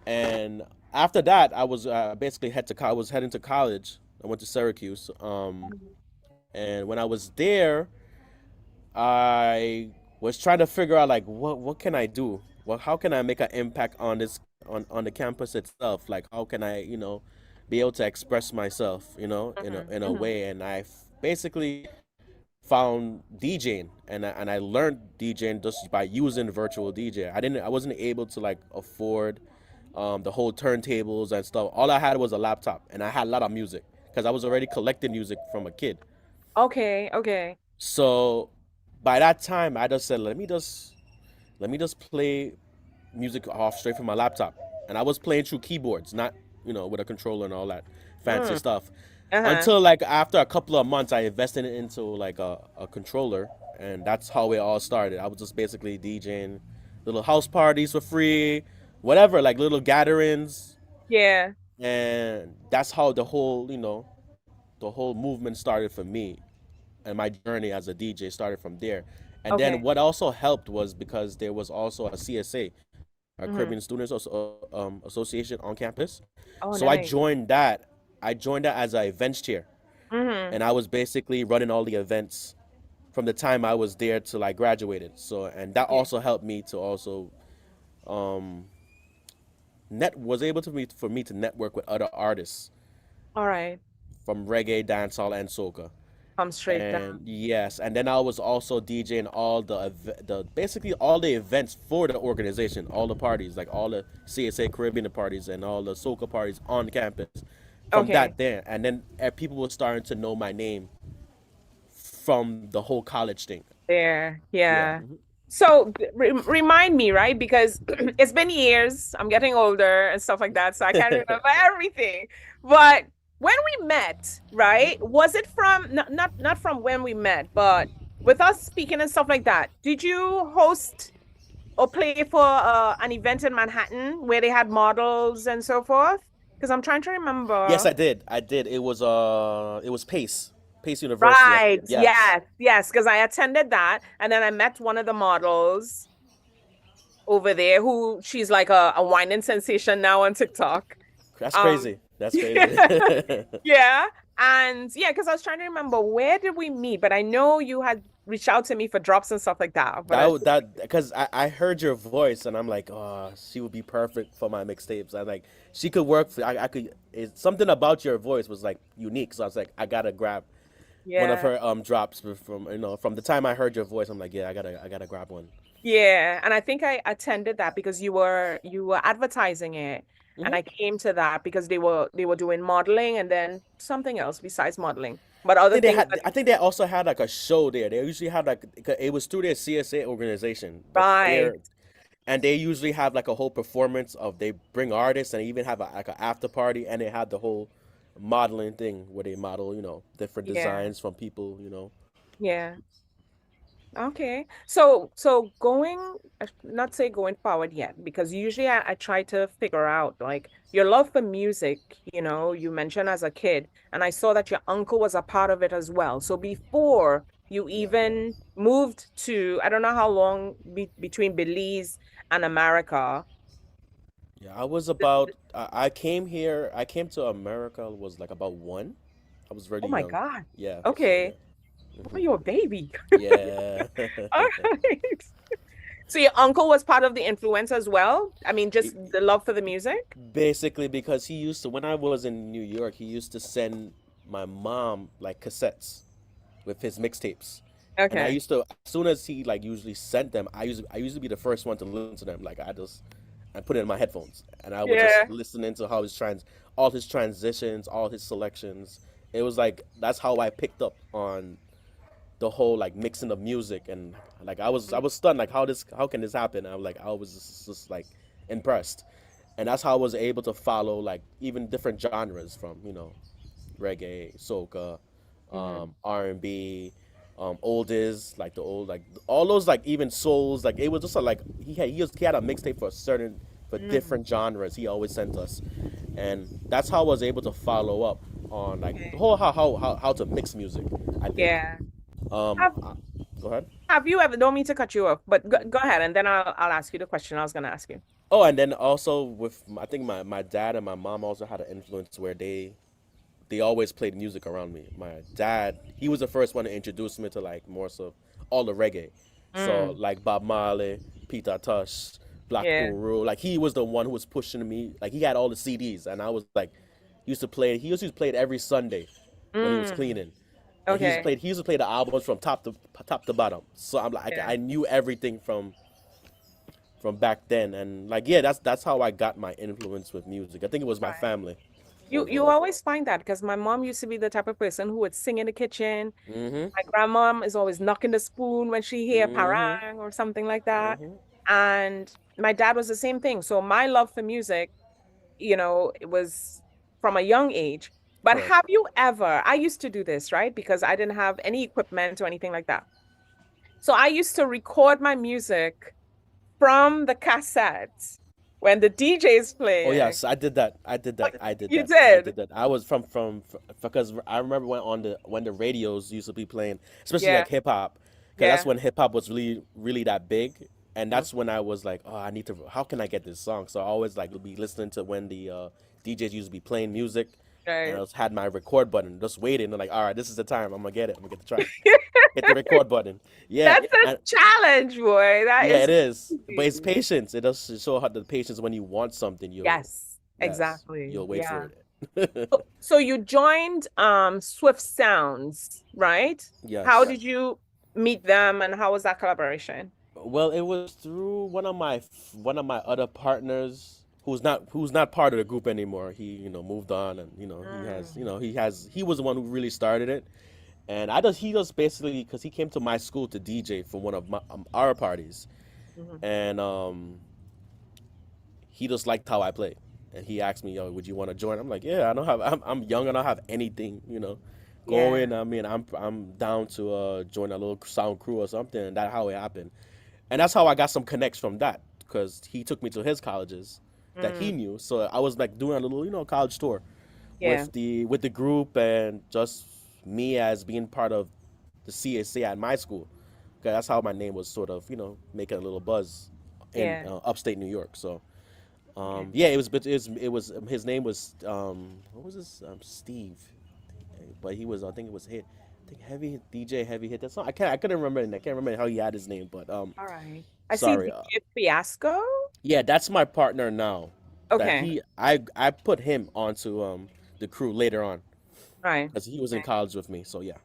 And after that, I was basically I was heading to college. I went to Syracuse. And when I was there, I was trying to figure out like what can I do? Well, how can I make an impact on this on the campus itself? Like how can I, be able to express myself, in a way? And basically found DJing, and I learned DJing just by using virtual DJ. I wasn't able to like afford the whole turntables and stuff. All I had was a laptop, and I had a lot of music because I was already collecting music from a kid. Okay. Okay. So by that time, I just said, let me just play music off straight from my laptop, and I was playing through keyboards, not with a controller and all that fancy Mm. stuff. Uh-huh. Until like after a couple of months, I invested into like a controller, and that's how it all started. I was just basically DJing little house parties for free, whatever, like little gatherings, Yeah. and that's how the whole movement started for me, and my journey as a DJ started from there. And then Okay. what also helped was because there was also a CSA, a Mhm. Caribbean Students Association on campus. Oh, So I nice. joined that. I joined that as an events chair, Mm-hmm. and I was basically running all the events from the time I was there till I graduated. So, and that also helped me to also um net was able to me for me to network with other artists All right. from reggae, dancehall, and soca. Come straight down. And yes, and then I was also DJing all the basically all the events for the organization, all the parties, like all the CSA Caribbean parties and all the soca parties on campus. From Okay. that there, and then people were starting to know my name from the whole college thing. There. Yeah. Yeah. So remind me, right? Because it's been years. I'm getting older and stuff like that, so I can't remember everything. But when we met, right? Was it from not from when we met, but with us speaking and stuff like that? Did you host or play for an event in Manhattan where they had models and so forth? Because I'm trying to remember. Yes, I did. It was Pace University. Right. Yeah. Yes. Yes. Because I attended that, and then I met one of the models over there who she's like a whining sensation now on TikTok. That's crazy. That's crazy. Yeah. And yeah, because I was trying to remember where did we meet, but I know you had reached out to me for drops and stuff like that. But That because I heard your voice and I'm like, oh, she would be perfect for my mixtapes. I like she could work for I could something about your voice was like unique. So I was like, I gotta grab one of yeah. her drops from from the time I heard your voice. I'm like, yeah, I gotta grab one. Yeah, and I think I attended that because you were advertising it, and Hmm. I came to that because they were doing modeling and then something else besides modeling, but I other think they things had. that I think they also had like a show there. They usually had like it was through their CSA organization, but right. they're and they usually have like a whole performance of they bring artists and even have like an after party and they had the whole modeling thing where they model different Yeah, designs from people. yeah. Okay. So going, not say going forward yet, because usually I try to figure out like your love for music, you mentioned as a kid, and I saw that your uncle was a part of it as well. So before you Yeah. even moved to, I don't know how long between Belize and America. Yeah, I was about I came here. I came to America was like about one. I was really Oh my young. God. Yeah, so Okay. yeah. Oh, Hmm. you're a baby. Yeah. All right. So your uncle was part of the influence as well? I mean, just It- the love for the music? Basically, because he used to, when I was in New York, he used to send my mom like cassettes with his mixtapes. And I Okay. used to, as soon as he like usually sent them, I used to be the first one to listen to them. Like I put it in my headphones and I would just Yeah. listen into how all his transitions, all his selections. It was like that's how I picked up on the whole like mixing of music and like I was stunned like how can this happen? I was just like impressed. And that's how I was able to follow like even different genres from, reggae, soca, Mhm. R&B, oldies, like the old like all those like even souls, like it was just like he had a mixtape for Mm. different genres he always sent us. And that's how I was able to follow up on like the Okay. whole how to mix music, I think. Yeah. Um, Have uh, Go ahead. have you ever, don't mean to cut you off, but go ahead and then I'll ask you the question I was gonna ask you. Oh, and then also I think my dad and my mom also had an influence where they always played music around me. My dad, he was the first one to introduce me to like more so all the reggae. So Mm. like Bob Marley, Peter Tosh, Black Yeah. Guru. Like he was the one who was pushing me. Like he had all the CDs, and I was like, he used to play it every Sunday when he was Mm. cleaning. And Okay. he used to play the albums from top to bottom. So I'm like Yeah. I knew everything from back then, and like yeah, that's how I got my influence with music. I think it was my Right. family You overall. always find that because my mom used to be the type of person who would sing in the kitchen. Mhm. My grandmom is always knocking the spoon when she hear Mhm. parang or something like that. Mhm. And my dad was the same thing. So my love for music, it was from a young age. But Correct. have you ever, I used to do this, right? Because I didn't have any equipment or anything like that. So I used to record my music from the cassettes when the DJ is Oh playing. yes, I did that. I did Oh, that. I did you that. I did did? that. I was because I remember when the radios used to be playing, especially Yeah, like hip hop, because that's yeah. when hip hop was really that big, and Mhm. that's when I was like, oh, I need to. How can I get this song? So I always like be listening to when the DJs used to be playing music, and I Right. was had my record button just waiting. And like, all right, this is the time. I'm gonna get it. I'm gonna get the track. Hit the record button. Yeah, That's a and challenge, boy. That yeah, is it is. But it's crazy. patience. It does show how the patience when you want something, Yes, yes, exactly. you'll wait for Yeah. it. So you joined Swift Sounds, right? How Yes. did you meet them and how was that collaboration? Well, it was through one of my other partners who's not part of the group anymore. He, moved on and, Mm. he was the one who really started it. And he just basically because he came to my school to DJ for one of our parties. Mhm. And he just liked how I played, and he asked me, "Yo, would you want to join?" I'm like, "Yeah, I don't have. I'm young. I don't have anything, Yeah. going. I mean, I'm down to join a little sound crew or something." And that's how it happened, and that's how I got some connects from that because he took me to his colleges that he Mm. knew. So I was like doing a little, college tour Yeah. with the group and just me as being part of the CSA at my school. 'Cause that's how my name was sort of, making a little buzz in Yeah. upstate New York. So. Okay. Yeah, it was, but it was his name was what was his Steve, but he was I think it was hit. I think DJ Heavy hit that song. I couldn't remember it. I can't remember how he had his name, but All right. I see sorry. DJ Fiasco. Yeah, that's my partner now. That Okay. I put him onto the crew later on Right. because he was in college with me. So yeah.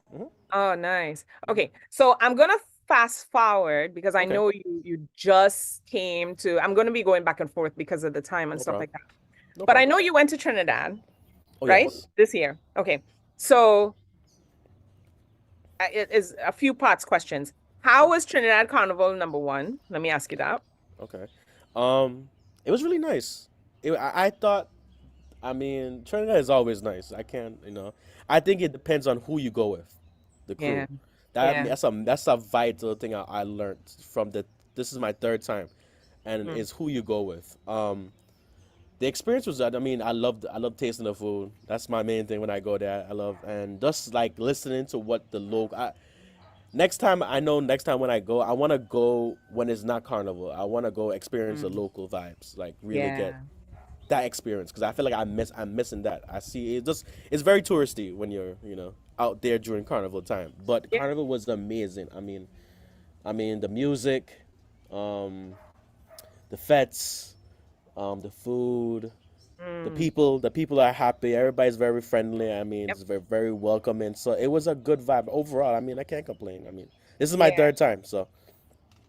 Oh, nice. Okay. So I'm gonna fast forward because I Okay. know you just came to, I'm gonna be going back and forth because of the time and No stuff problem. like that. No But I problem. know you went to Trinidad, Oh right? yes. This year. Okay. So it is a few parts questions. How was Trinidad Carnival #1? Let me ask you that. Okay. It was really nice. I thought. I mean, Trinidad is always nice. I can't, I think it depends on who you go with, the Yeah. crew. That Yeah. that's a vital thing I learned from the. This is my third time, and Mm. it's who you go with. The experience was that I mean I love tasting the food. That's my main thing when I go there. I love and just like listening to what the local. Next time next time when I go, I want to go when it's not carnival. I want to go experience the Mm. local vibes, like really get Yeah. that experience because I feel like I'm missing that. I see it's very touristy when you're out there during carnival time. But Yeah. carnival was amazing. I mean the music, um, the fets, the food, Mm. the people are happy. Everybody's very friendly. I mean Yep. it's very welcoming. So it was a good vibe overall. I mean I can't complain. I mean this is my Yeah. third time. So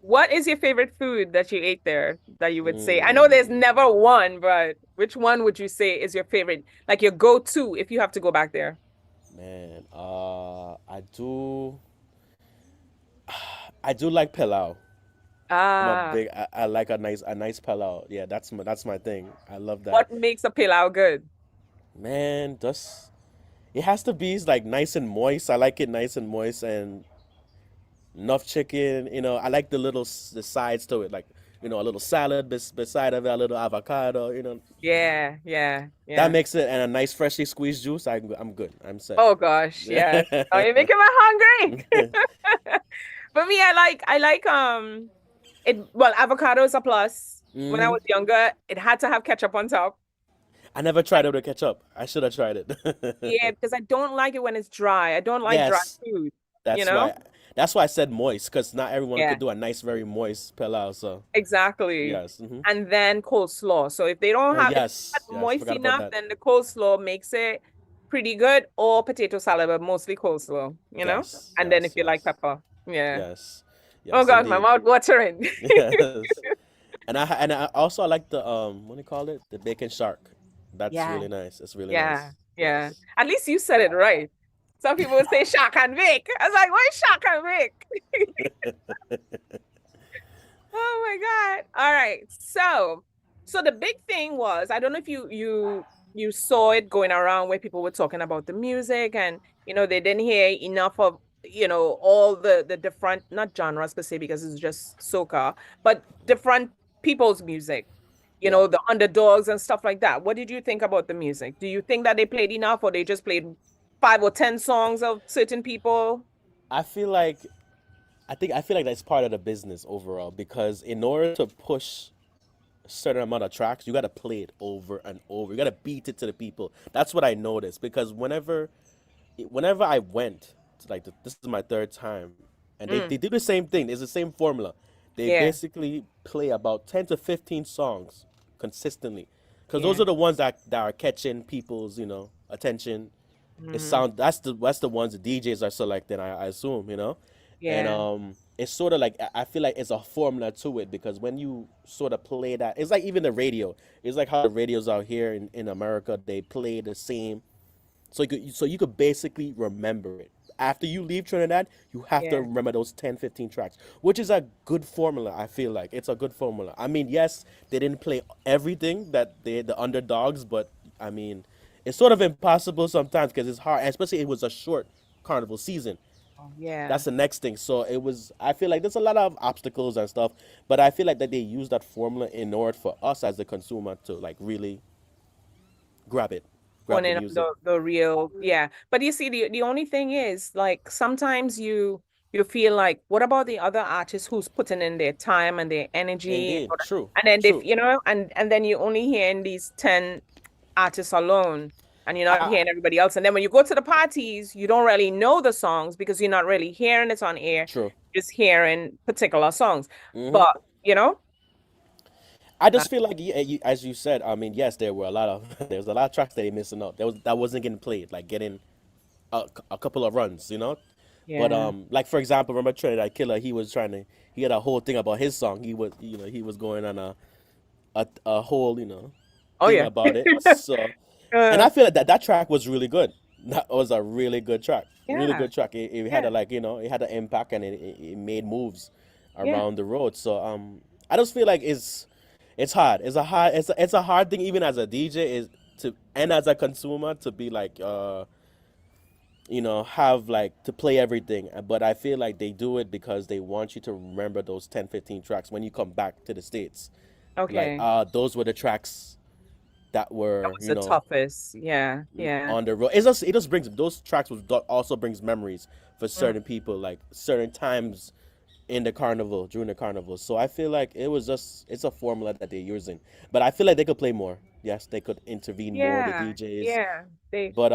What is your favorite food that you ate there that you would say? I know there's mm, never one, but which one would you say is your favorite? Like your go-to if you have to go back there? man, I do like pilau. I'm a Ah, big. I like a nice palau. Yeah, that's my thing. I love that. what makes a pilau good? Man, just it has to be like nice and moist. I like it nice and moist and enough chicken. I like the sides to it, like a little salad beside of it, a little avocado. Yeah, yeah, That yeah. makes it and a nice freshly squeezed juice. I'm good. I'm set. Oh gosh, yes. Oh, you're making me hungry. For me, I like it well, avocado is a plus. When I Hmm. was younger, it had to have ketchup on top. I never tried it with ketchup. I should have tried Yeah, it. because I don't like it when it's dry. I don't like dry Yes. food, you That's know? why. That's why I said moist, because not everyone Yeah, could do a nice, very moist pilau. So exactly. yes. And then coleslaw. So if Oh if it's yes, not yes. moist Forgot about enough, that. then the coleslaw makes it pretty good, or potato salad, but mostly coleslaw, you know? Yes, And then if yes, you like yes, pepper. Yeah. yes, Oh yes, God, my indeed. mouth watering. Yes. And I also like the what do you call it? The bacon shark. That's Yeah, really nice. It's really yeah, nice. yeah. Yes. At least you said it right. Some people would say shark and bake. I was like, what is shark and bake? Oh my God. All right. So the big thing was, I don't know if you saw it going around where people were talking about the music and they didn't hear enough of all the different not genres per se because it's just soca, but different people's music, Yeah. the underdogs and stuff like that. What did you think about the music? Do you think that they played enough or they just played 5 or 10 songs of certain people? I feel like I feel like that's part of the business overall because in order to push a certain amount of tracks, you got to play it over and over. You got to beat it to the people. That's what I noticed because whenever I went to this is my third time, and Mm, they do the same thing. It's the same formula. They yeah, basically play about 10 to 15 songs consistently, because those yeah. are the ones that are catching people's attention. Hmm. That's the ones the DJs are selecting. I assume and Yeah. it's sort of like I feel like it's a formula to it because when you sort of play that, it's like even the radio. It's like how the radios out here in America they play the same so you could basically remember it. After you leave Trinidad, you have to Yeah. remember those 10, 15 tracks, which is a good formula, I feel like. It's a good formula. I mean, yes, they didn't play everything that the underdogs, but I mean, it's sort of impossible sometimes because it's hard, especially it was a short carnival season. Oh, yeah. That's the next thing. So I feel like there's a lot of obstacles and stuff, but I feel like that they use that formula in order for us as the consumer to like really grab it, grab the Owning up music. the real, yeah. But you see, the only thing is, like, sometimes you feel like, what about the other artists who's putting in their time and their energy, Indeed, true, and then they, true. and then you only hearing these 10 artists alone. and you're not hearing everybody else. And then when you go to the parties, you don't really know the songs because you're not really hearing it on air. True. Just hearing particular songs. Hmm. But, you know, I just feel like, as you said, I mean, yes, there were a lot of there's a lot of tracks that they missing out. That wasn't getting played, like getting a couple of runs, you know. But yeah. like for example, remember Trinidad Killer? He had a whole thing about his song. He was going on a whole Oh, thing yeah. about it. So, and I feel like that track was really good. That was a really good track. Really Yeah. good track. It had Yeah. it had an impact and it made moves Yeah. around the road. So I just feel like it's hard. It's a hard thing even as a DJ is to and as a consumer to be like have like to play everything. But I feel like they do it because they want you to remember those 10, 15 tracks when you come back to the States. Like, Okay. those were the tracks that That were, was the toughest. Yeah. Yeah. on the road. It just brings those tracks also brings memories for Mm. certain people, like certain times in the carnival, during the carnival. So I feel like it's a formula that they're using. But I feel like they could play more. Yes, they could intervene more, the Yeah. DJs. Yeah. They But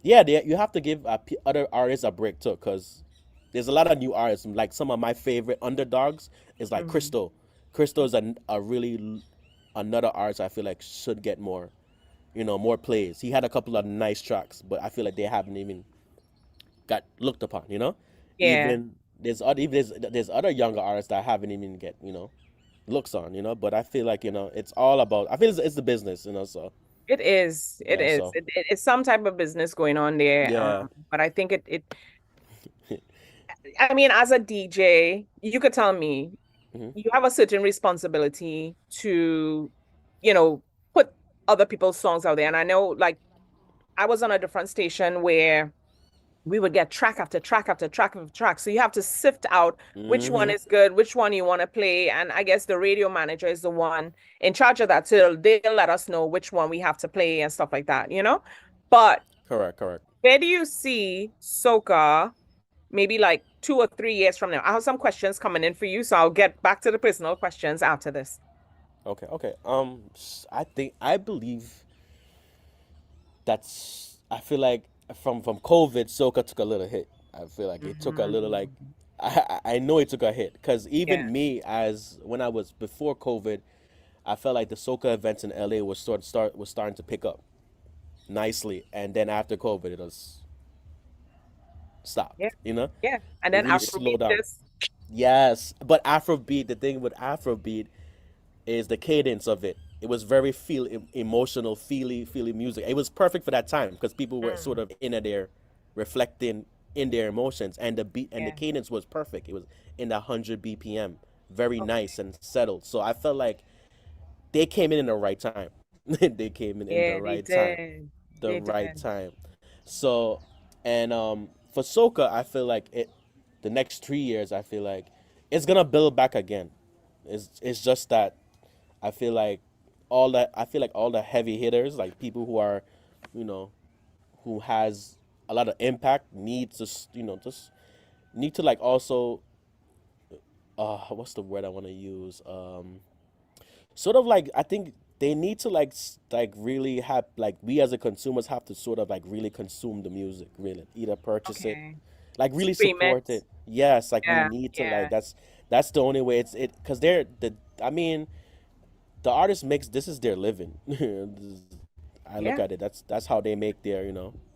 yeah, you have to give other artists a break too, because there's a lot of new artists. Like some of my favorite underdogs is like Mhm. Crystal. Crystal is a really another artist I feel like should get more, more plays. He had a couple of nice tracks, but I feel like they haven't even got looked upon. Yeah. Even there's other younger artists that haven't even get looks on. But I feel like it's all about. I feel it's the business. So It is. It yeah. is. So It's some type of business going on there. yeah. But I think I mean, as a DJ, you could tell me Hmm. you have a certain responsibility to, you know, put other people's songs out there. And I know, like, I was on a different station where we would get track after track after track after track. So you have to sift out which one Hmm. is good, which one you want to play. And I guess the radio manager is the one in charge of that. So they'll let us know which one we have to play and stuff like that, you know? But Correct. Correct. where do you see soca maybe like 2 or 3 years from now? I have some questions coming in for you, so I'll get back to the personal questions after this. Okay. Okay. I believe I feel like from COVID, soca took a little hit. I feel like it took a little like Mhm. I know it took a hit because Yeah. even me as when I was before COVID, I felt like the soca events in LA was starting to pick up nicely, and then after COVID, it was stopped. Yeah. Yeah. And It then really slowed Afrobeat down. just Yes, but Afrobeat, the thing with Afrobeat is the cadence of it. It was very emotional, feely music. It was perfect for that time because people were sort mm, of in there, reflecting in their emotions, and the beat and the yeah. cadence was perfect. It was in the 100 BPM, very nice Okay. and settled. So I felt like they came in the right time. They came in the Yeah, they right time, did. the They right did. time. So, and for soca, I feel like the next 3 years, I feel like it's gonna build back again. It's just that I feel like all the heavy hitters, like people who are, you know, who has a lot of impact, needs to, just need to like also, what's the word I want to use? Sort of like I think they need to like really have like we as a consumers have to sort of like really consume the music, really either purchase it, Okay. like really Stream support it. it. Yes, like we Yeah. need to like Yeah. that's the only way because they're the I mean the artist makes this is their living. I look Yeah. at it. That's how they make their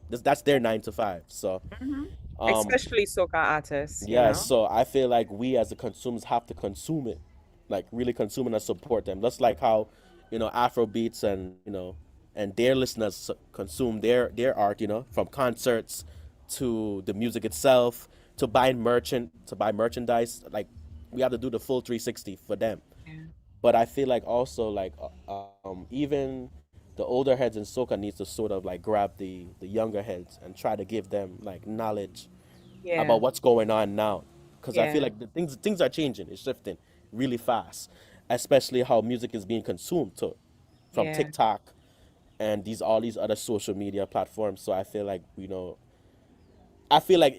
that's their 9 to 5. So Hmm. um Especially soca artists, you yeah, know? so I feel like we as the consumers have to consume it, like really consume it and support them. Just like how, Afro beats and and their listeners consume their art, from concerts to the music itself to buy merchandise. Like we have to do the full 360 for them. Yeah. But I feel like also like even the older heads in soca needs to sort of like grab the younger heads and try to give them like knowledge Yeah. about what's going on now, because I feel Yeah. like the things are changing, it's shifting really fast, especially how music is being consumed too, from Yeah. TikTok and all these other social media platforms. So I feel like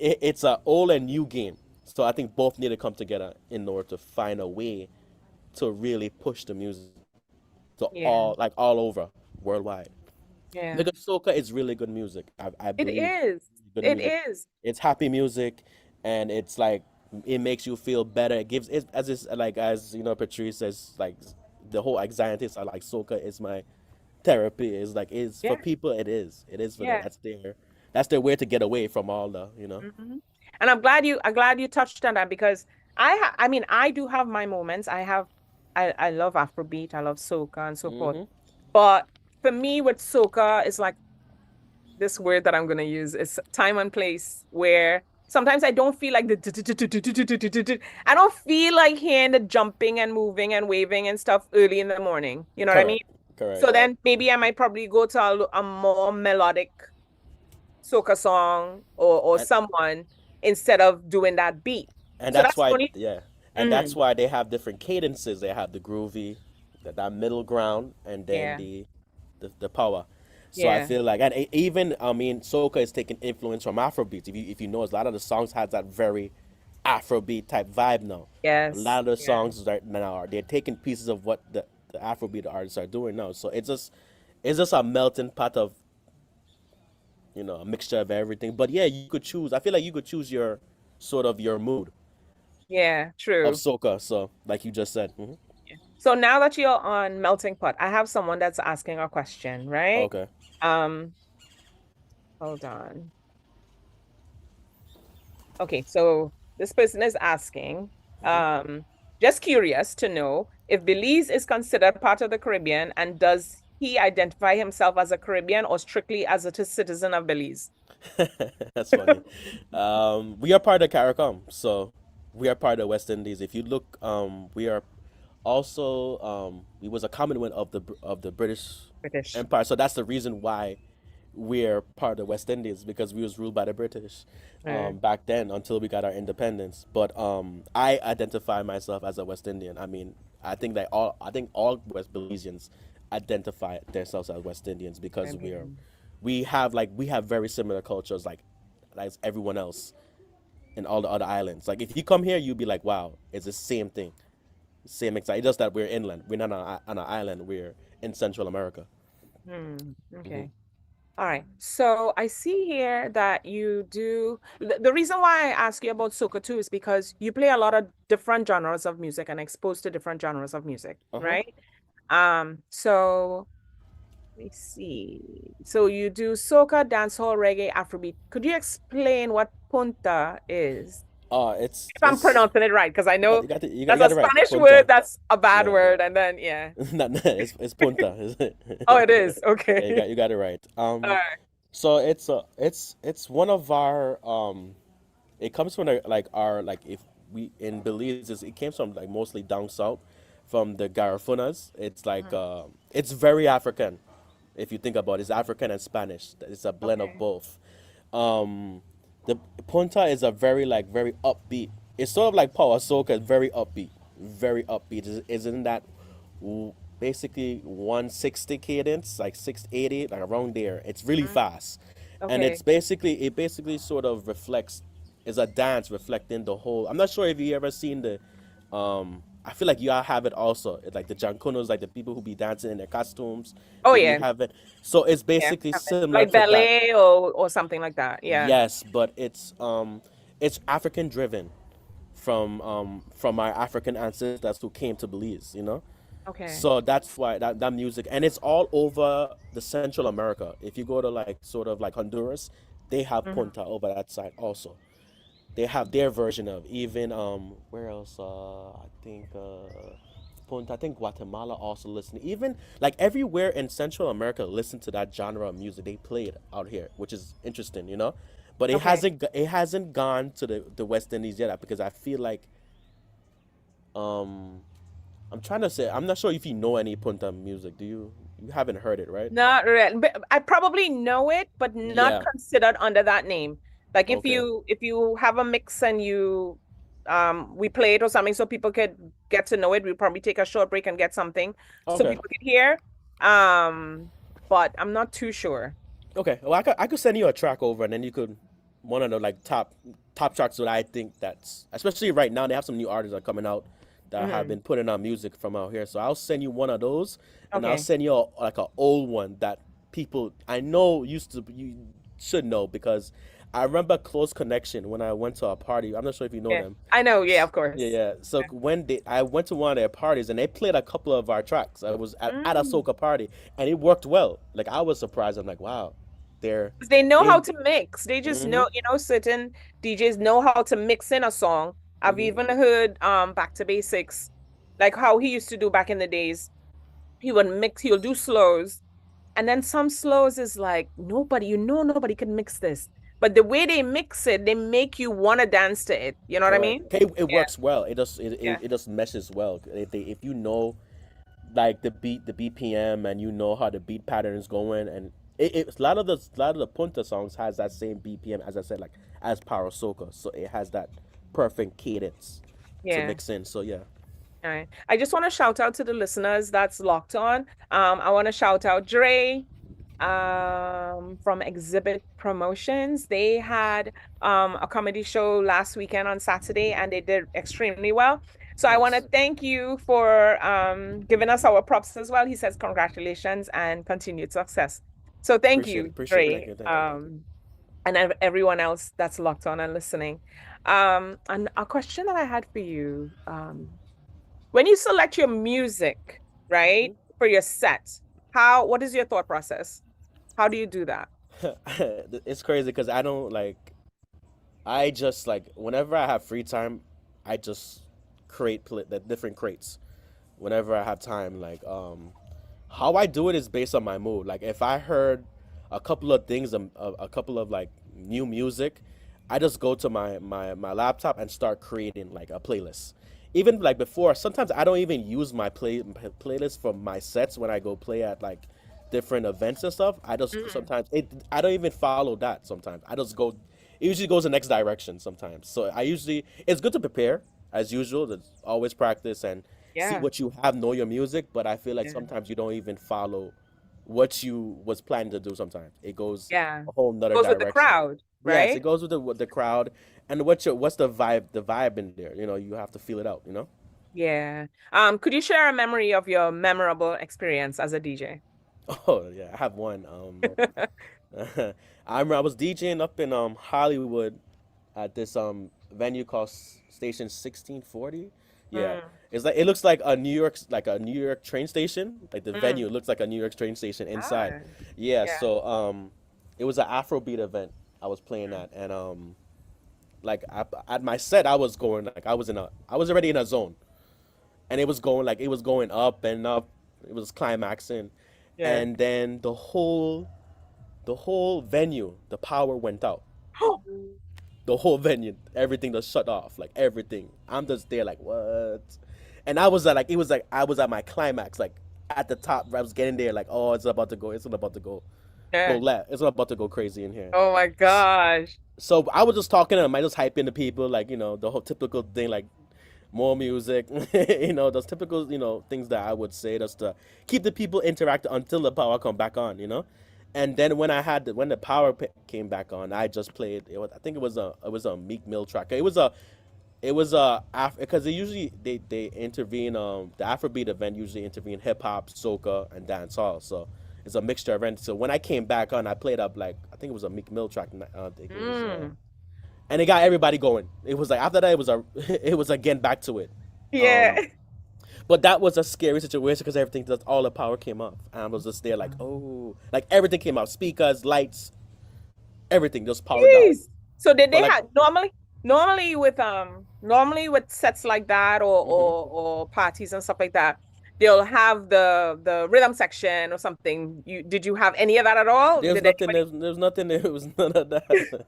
it's a old and new game. So I think both need to come together in order to find a way to really push the music to Yeah. all over worldwide. Yeah. Because soca is really good music. I It believe is. good It music. is. It's happy music, and it's like it makes you feel better. It gives it as it's like as you know Patrice says like the whole anxieties are like soca is my therapy. It's like it's for Yeah. people. It is for them. Yeah. That's their way to get away from all the And I'm glad you touched on that because I mean I do have my moments. I love Afrobeat, I love soca and so forth. hmm But for me with soca, it's like this word that I'm gonna use is time and place where sometimes I don't feel like I don't feel like hearing the jumping and moving and waving and stuff early in the morning. You know what I mean? Correct. Correct. So then maybe I might probably go to a more melodic soca song or And someone instead of doing that beat. and So that's that's the why only yeah, and that's Mhm. why they have different cadences. They have the groovy, that middle ground, and then Yeah, the power. So I yeah, feel like, and even I mean, soca is taking influence from Afrobeats. If you notice, a lot of the songs has that very Afrobeat type vibe now. A yes, lot of the yeah, songs right now are they're taking pieces of what the Afrobeat artists are doing now. So it's just a melting pot of a mixture of everything. But yeah, you could choose. I feel like you could choose your sort of your mood yeah, of true. soca. So like you just said. So now that you're on Melting Pot, I have someone that's asking a question, right? Okay. Um, hold on. Okay, so this person is asking, um, just curious to know if Belize is considered part of the Caribbean and does he identify himself as a Caribbean or strictly as a citizen of Belize? That's funny. We are part of CARICOM, so we are part of West Indies. If you look, we are also we was a commonwealth of the British British. Empire. So that's the reason why we're part of West Indies because we was ruled by the British Mm, back then until we got our independence. But I identify myself as a West Indian. I mean, I think all West Belizeans identify themselves as West Indians because Caribbean. we have very similar cultures like everyone else in all the other islands. Like if you come here, you'll be like, wow, it's the same thing, same exact. It's just that we're inland. We're not on an island. We're in Central America. hmm Okay. All right. So I see here that you do the reason why I ask you about soca too is because you play a lot of different genres of music and exposed to different genres of music, Uh-huh. right? So let me see. So you do soca, dancehall, reggae, Afrobeat. Could you explain what punta is? It's If I'm pronouncing it right, because I know you that's got a it right. Spanish word Punta. that's a bad Yeah. word, and then yeah. No, it's punta. Oh, it is. Yeah, Okay. you got it right. All right. So it's one of our it comes from our like if we in Belize it came from like mostly down south from the Garafunas. It's like it's very African if you think about it. It's African and Spanish. It's a blend of Okay. both. Um, the punta is a very upbeat. It's sort of like power soca, very upbeat, very upbeat. Isn't that w- basically 160 cadence, like 680, like around there. It's really fast, and Okay. it basically sort of reflects is a dance reflecting the whole. I'm not sure if you ever seen the. I feel like you all have it also. It's like the Jankunos, like the people who be dancing in their costumes. Oh If you yeah. have it, so it's Yeah. basically Have it. similar Like to that. ballet or something like that. Yeah. Yes, but it's African driven from our African ancestors who came to Belize, you know? Okay. So that's why that music and it's all over the Central America. If you go to like sort of like Honduras, they have Mhm. punta over that side also. They have their version of even where else I think punta I think Guatemala also listen even like everywhere in Central America listen to that genre of music they play it out here which is interesting, you know, but Okay. it hasn't gone to the West Indies yet because I feel like um I'm trying to say I'm not sure if you know any punta music. You haven't heard it, right? Not really. But I probably know it, but not Yeah. considered under that name. Like if Okay. you have a mix and you we play it or something so people could get to know it, we'll probably take a short break and get something so Okay. people can hear. Um, but I'm not too sure. Okay, well, I could send you a track over, and then you could one of the like top tracks that I think that's especially right now they have some new artists that are coming out that have Hmm. been putting out music from out here. So I'll send you one of those, and I'll Okay. send you like an old one that people I know you should know because I remember Close Connection when I went to a party. I'm not sure if you know Yeah. them. I know, yeah, of Yeah, course. yeah. So I went to one of their parties and they played a couple of our tracks. I was at a Mm. soca party and it worked well. Like I was surprised. I'm like, wow, they're 'Cause they know how they. to mix. They just Hmm. know, certain DJs know how to mix in a song. I've Hmm. even heard Back to Basics, like how he used to do back in the days. He'll do slows, and then some slows is like nobody can mix this. But the way they mix it, they make you want to dance to it. You know what I Correct. mean? It Yeah, works well. It just yeah, it just meshes well. If you know like the BPM, and you know how the beat pattern is going, and a lot of the punta songs has that same BPM as I said, like as Power Soca, so it has that perfect cadence to yeah. mix in. So yeah. All right. I just want to shout out to the listeners that's locked on. I want to shout out Dre from Exhibit Promotions. They had a comedy show last weekend on Saturday and they did extremely well. So I want to Nice. thank you for giving us our props as well. He says congratulations and continued success. So thank Appreciate it. you, Appreciate it. Thank Dre, you. Thank you. Thank you. and everyone else that's locked on and listening. And a question that I had for you, when you select your music, right, for your set, what is your thought process? How do you do that? It's crazy because I don't like. I just like whenever I have free time, I just the different crates. Whenever I have time, like how I do it is based on my mood. Like if I heard a couple of things, a couple of like new music, I just go to my laptop and start creating like a playlist. Even like before, sometimes I don't even use my playlist from my sets when I go play at like different events and stuff. I just Mm. sometimes I don't even follow that. Sometimes I just go. It usually goes the next direction. Sometimes, so I usually it's good to prepare as usual. There's always practice and see Yeah, what you have, know your music. But I feel like yeah, sometimes you don't even follow what you was planning to do. Sometimes it goes yeah. a whole nother Goes with the direction. crowd, Yes, it right? goes with the crowd and what's the vibe in there. You have to feel it out. Yeah. Could you share a memory of your memorable experience as a DJ? Oh yeah, I have one. I remember I was DJing up in Hollywood at this venue called Station 1640. Yeah. Mm, It's like it looks like a New York train station. Like the venue mm. looks like a New York train station inside. Ah, Yeah, yeah. so it was an Afrobeat event I was playing Mm, at, and like at my set I was going like I was already in a zone, and it was going up and up. It was climaxing, yeah. and then the whole venue, the power went out. The whole venue, everything just shut off, like everything. I'm just there, like what? And I was like, it was like I was at my climax, like at the top. I was getting there, like oh, it's about to go, it's about to go Yeah. left, it's about to go crazy in here. Oh my gosh. So I was just talking to them, I just hyping the people, like the whole typical thing, like more music, those typical, things that I would say just to keep the people interacting until the power come back on. And then when the power came back on, I just played. I think it was a Meek Mill track. It was because they intervene. The Afrobeat event usually intervene hip hop, soca, and dancehall. So it's a mixture event. So when I came back on, I played up like I think it was a Meek Mill track. I think it was, Mm. and it got everybody going. It was like after that, it was again back to it. Um, Yeah. but that was a scary situation because all the power came off, and I was just there like, oh, like everything came out, speakers, lights, everything just powered down. Jeez. So did But they like, have normally with sets like that or hmm or parties and stuff like that, they'll have the rhythm section or something. Did you have any of that at all? there's Did nothing, anybody? there's nothing, there was none of that.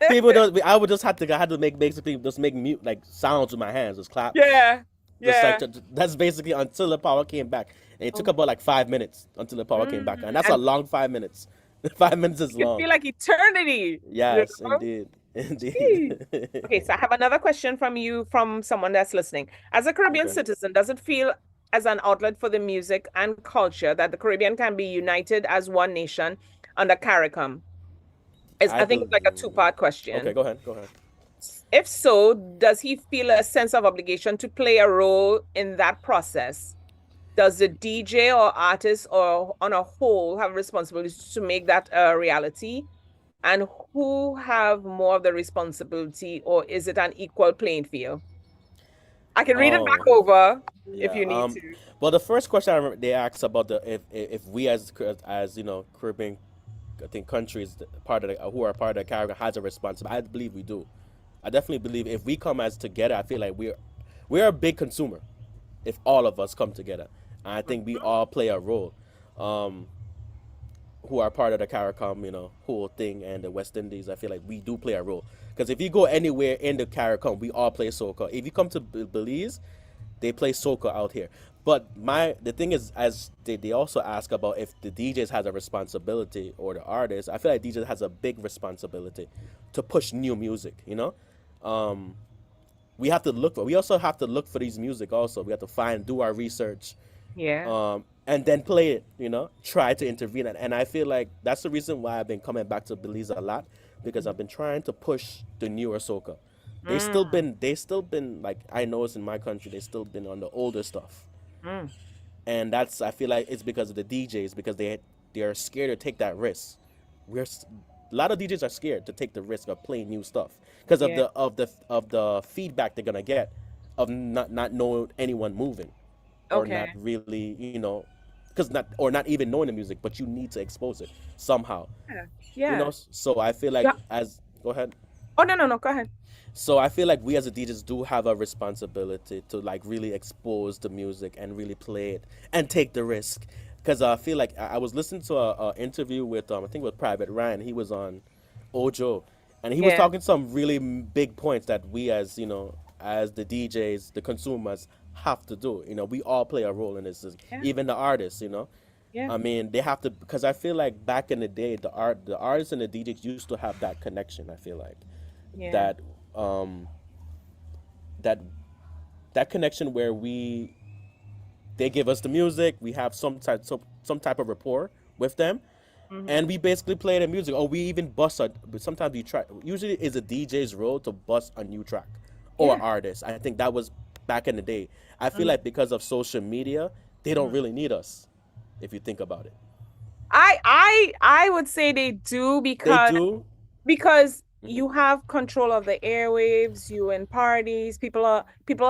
People don't. I would just I had to make basically just make mute like sounds with my hands, just clap, Yeah. just like Yeah. that's basically until the power came back, and it took Oh. about like 5 minutes until the power came back, and that's a And long 5 minutes. 5 minutes is it long. feel like eternity, you Yes, know? indeed, Jeez. indeed. Okay, so I have another question from you from someone that's listening. As a Caribbean Okay. citizen, does it feel as an outlet for the music and culture that the Caribbean can be united as one nation under CARICOM? I I think it's like a believe. two-part Okay, question. go ahead. Go ahead. If so, does he feel a sense of obligation to play a role in that process? does the DJ or artist or on a whole have responsibility to make that a reality? And who have more of the responsibility, or is it an equal playing field? I can read it back Oh, over if yeah. you need to. Well, the first question I remember they asked about the if we as you know Caribbean, I think countries part of the, who are part of the Caribbean has a responsibility. I believe we do. I definitely believe if we come as together, I feel like we're a big consumer. If all of us come together, and I think we all play a role. Um, who are part of the CARICOM, you know, whole thing and the West Indies, I feel like we do play a role. Because if you go anywhere in the CARICOM, we all play soca. If you come to Belize, they play soca out here. But the thing is, as they also ask about if the DJs has a responsibility or the artist, I feel like DJs has a big responsibility to push new music, you know? Um, we also have to look for these music also. We have to do our research, Yeah. and then play it, you know, try to intervene. And I feel like that's the reason why I've been coming back to Belize a lot, because I've been trying to push the newer soca. They still been like, I know it's in my country, they still been on the older stuff. Mm. And that's, I feel like it's because of the DJs, because they're scared to take that risk. A lot of DJs are scared to take the risk of playing new stuff because of Yeah. the feedback they're gonna get of not knowing anyone moving, or not Okay. really, you know, because not even knowing the music, but you need to expose it somehow, Yeah. you know. Yeah. So I feel like Yeah. as go ahead. Oh, no, no, no. Go ahead. So I feel like we as a DJs do have a responsibility to like really expose the music and really play it and take the risk. Because I feel like I was listening to a interview with I think with Private Ryan. He was on Ojo, and he was Yeah. talking some really big points that we as, you know, as the DJs, the consumers have to do. You know, we all play a role in this. Yeah. Even the artists, you know. Yeah. I mean, they have to, because I feel like back in the day, the artists and the DJs used to have that connection. I feel like Yeah. that um that that connection where they give us the music, we have some type of rapport with them, and Hmm. we basically play the music, or we even bust a. But sometimes we try. Usually, it's a DJ's role to bust a new track or Yeah. artist. I think that was back in the day. I feel Mm. like because of social media, they don't Mhm. really need us, if you think about it. I would say they do They because do. you have control of the airwaves, you in parties, people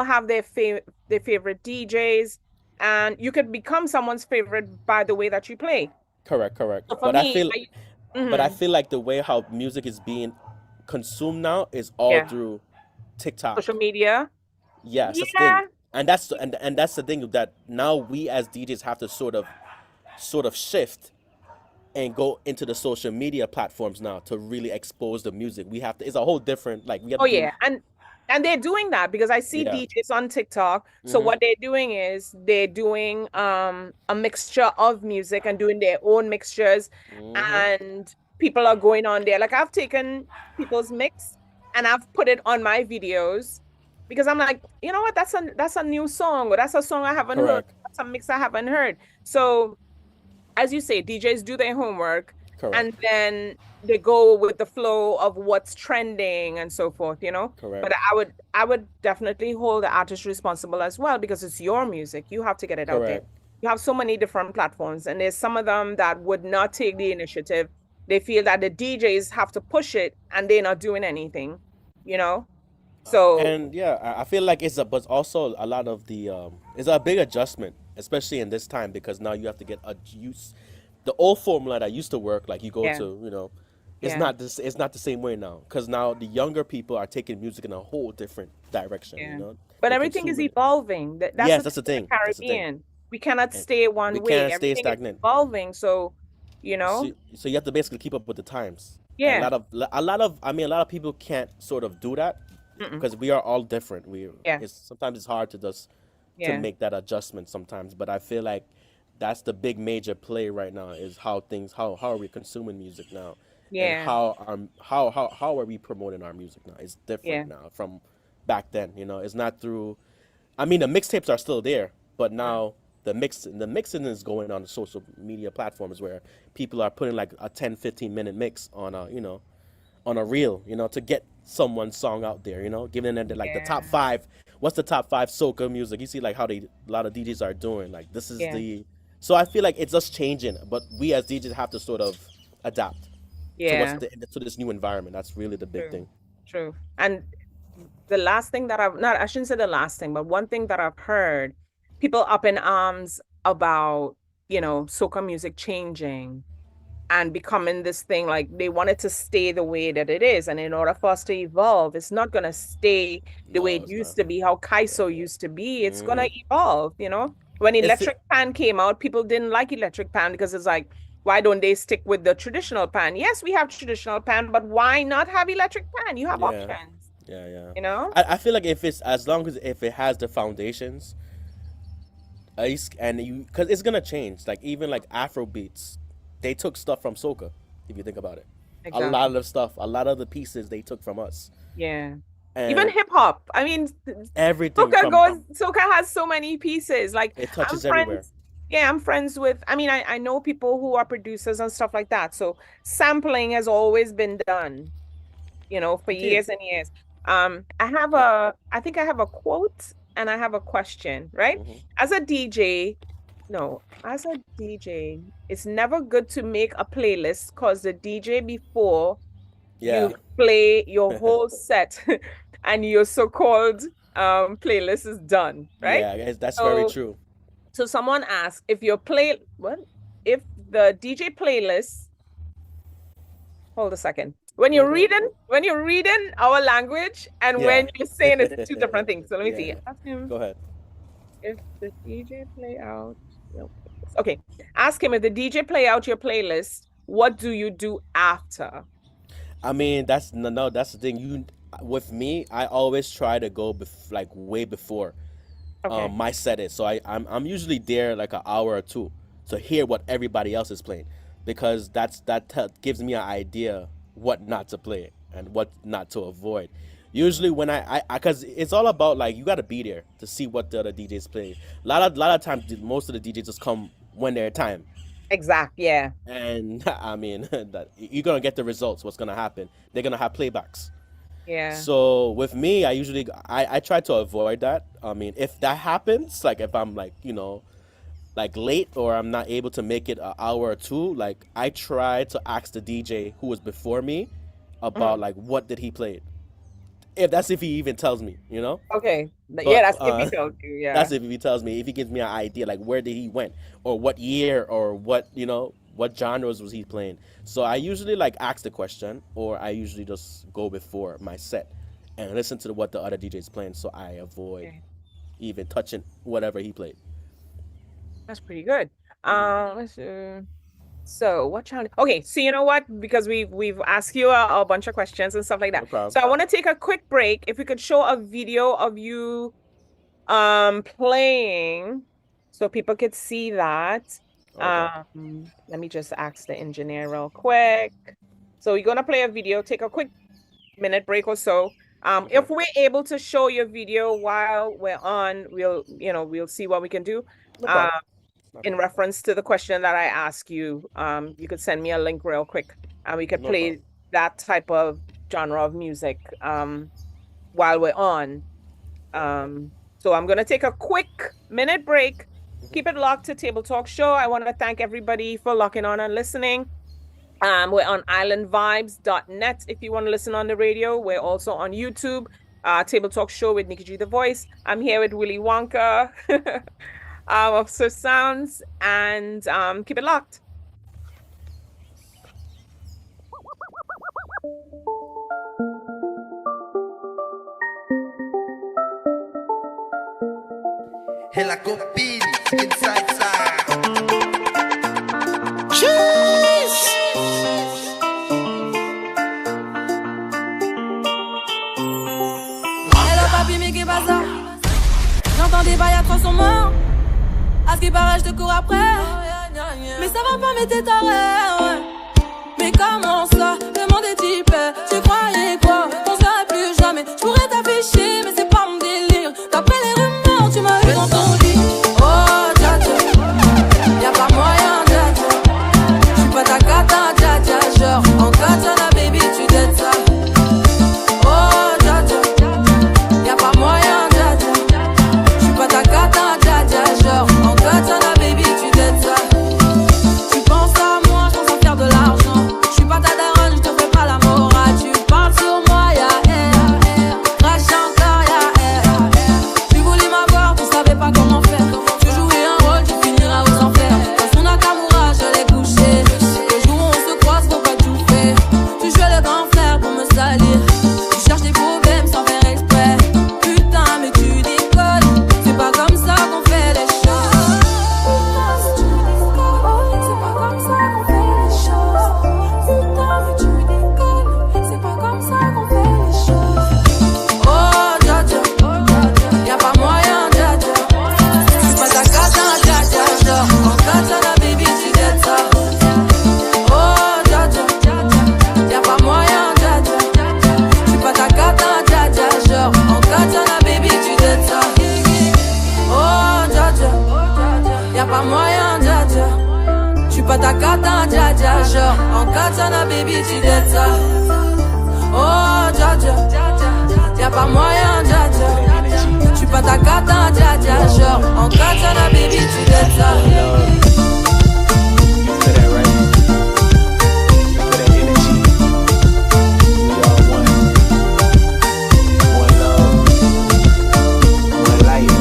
have their favorite DJs, and you could become someone's favorite by the way that you play. Correct, correct. So for me, I But I mhm, feel like the way how music is being consumed now is all yeah, through social TikTok. media. Yes, that's the thing. Yeah. And that's the thing that now we as DJs have to sort of shift and go into the social media platforms now to really expose the music. We have to, it's a whole different, like we have Oh to do. yeah, and they're doing that because I see Yeah. DJs on TikTok. So Hmm. what they're doing is they're doing a mixture of music and doing their own mixtures, Hmm. and people are going on there. Like I've taken people's mix and I've put it on my videos because I'm like, you know what, that's a new song, or that's a song I haven't heard. Correct. That's a mix I haven't heard. So as you say, DJs do their homework Correct. and then they go with the flow of what's trending and so forth, you know? Correct. But I would definitely hold the artist responsible as well because it's your music. You have to get it out there. Correct. You have so many different platforms, and there's some of them that would not take the initiative. They feel that the DJs have to push it and they're not doing anything, you know? So And yeah, I feel like but also a lot of it's a big adjustment, especially in this time, because now you have to get a use. The old formula that used to work, like you go yeah, to, you know, yeah, it's not the same way now, because now the younger people are taking music in a whole different direction. You yeah. know, But they're everything is consuming it. evolving. That's Yes, the that's thing the with the thing. That's the thing. Caribbean. We cannot And stay we one way. can't stay Everything is stagnant. evolving. So, you So, know, so you have to basically keep up with the times. And yeah. a lot of people can't sort of do that Mm-mm. because we are all different. Yeah, Sometimes it's hard to just to yeah, make that adjustment sometimes. But I feel like that's the big major play right now is how are we consuming music now, and yeah, how are we promoting our music now? It's yeah, different now from back then. You know, it's not through. I mean, the mixtapes are still there, but mm, now the mixing is going on the social media platforms where people are putting like a 10, 15 minute mix on a, you know, on a reel, you know, to get someone's song out there, you know, giving them like the top yeah, five what's the top 5 soca music. You see like how a lot of DJs are doing. Like this is Yeah. the. So I feel like it's just changing, but we as DJs have to sort of adapt Yeah. to this new environment. That's really the big True. thing. True. And the last thing that I shouldn't say the last thing, but one thing that I've heard, people up in arms about, soca music changing and becoming this thing, like they want it to stay the way that it is. And in order for us to evolve, it's not going to stay the way it used to be, how Kaiso used to be. It's going to evolve, When electric pan came out, people didn't like electric pan because it's like, why don't they stick with the traditional pan? Yes, we have traditional pan, but why not have electric pan? You have options. Yeah. I feel like if it has the foundations, because it's gonna change. Like even like Afro beats, they took stuff from soca. If you think about it, Exactly. a lot of the pieces they took from us. Yeah. And Even hip hop. I mean, everything soca has so many pieces. Like it touches I'm everywhere. friends. Yeah, I'm friends with, I know people who are producers and stuff like that. So sampling has always been done, for years and years. I think I have a quote and I have a question, right? As a DJ, it's never good to make a playlist because the DJ before you play your whole set and your so-called playlist is done, right? Yeah, that's very true. So someone asked if the DJ playlist, hold a second. When you're reading our language and when you're saying it's two different things. So let me see. Ask him. Go ahead. If the DJ play out okay. Ask him if the DJ play out your playlist, what do you do after? I mean, that's the thing. With me, I always try to go way before my set is. So I'm usually there like an hour or two to hear what everybody else is playing, because that gives me an idea what not to play and what not to avoid. Usually when I because it's all about like you got to be there to see what the other DJs play. A lot of times most of the DJs just come when their time. Exact, yeah. And I mean, that you're gonna get the results. What's gonna happen? They're gonna have playbacks. Yeah. So with me, I usually I try to avoid that. I mean, if that happens, like if I'm like like late or I'm not able to make it an hour or two, like I try to ask the DJ who was before me about like what did he play. If he even tells me, Okay. But, that's if he tells you, yeah. That's if he tells me, if he gives me an idea, like where did he went, or what year, or what genres was he playing. So I usually like ask the question, or I usually just go before my set and listen to what the other DJ's playing, so I avoid even touching whatever he played. That's pretty good. Let's see. So what challenge? Okay, so you know what? Because we've asked you a bunch of questions and stuff like that. No problem. So I want to take a quick break. If we could show a video of you playing so people could see that. Okay. Let me just ask the engineer real quick. So we're gonna play a video, take a quick minute break or so. If we're able to show your video while we're on, we'll see what we can do. No problem. In reference to the question that I asked you, you could send me a link real quick and we could No play problem. that type of genre of music while we're on. So I'm going to take a quick minute break. Keep it locked to Table Talk Show. I want to thank everybody for locking on and listening. We're on islandvibes.net if you want to listen on the radio. We're also on YouTube, Table Talk Show with Nikki G the Voice. I'm here with Willy Wonka. Officer Sounds, and keep it locked. E la copini, inside sound. Cheese! Hello papi, mais qu'est pas ça? J'entends des bails à 300 morts. À ce qui paraît, je te cours après. Mais ça va pas, mais t'es taré, ouais. Mais comment ça? Le monde est type. Tu croyais quoi? On se verrait plus jamais. Je pourrais t'afficher, mais c'est pas mon délire. D'après les rumeurs, tu m'as eu dans ton lit. Oh, dja dja. Y'a pas moyen, dja dja. J'suis pas ta cata, dja dja. Genre, en katana, baby, tu dettes ça. Oh, dja dja. Y'a pas moyen, dja dja. pas moyen, dja dja. J'suis pas ta cata, dja dja. Genre, en katana, baby, tu dettes ça. Oh, dja dja. Y'a pas moyen, dja dja. J'suis pas ta cata, dja dja. Genre, en katana, baby, tu dettes ça. Feel that, right? Feel that energy. We all one. One love. One life.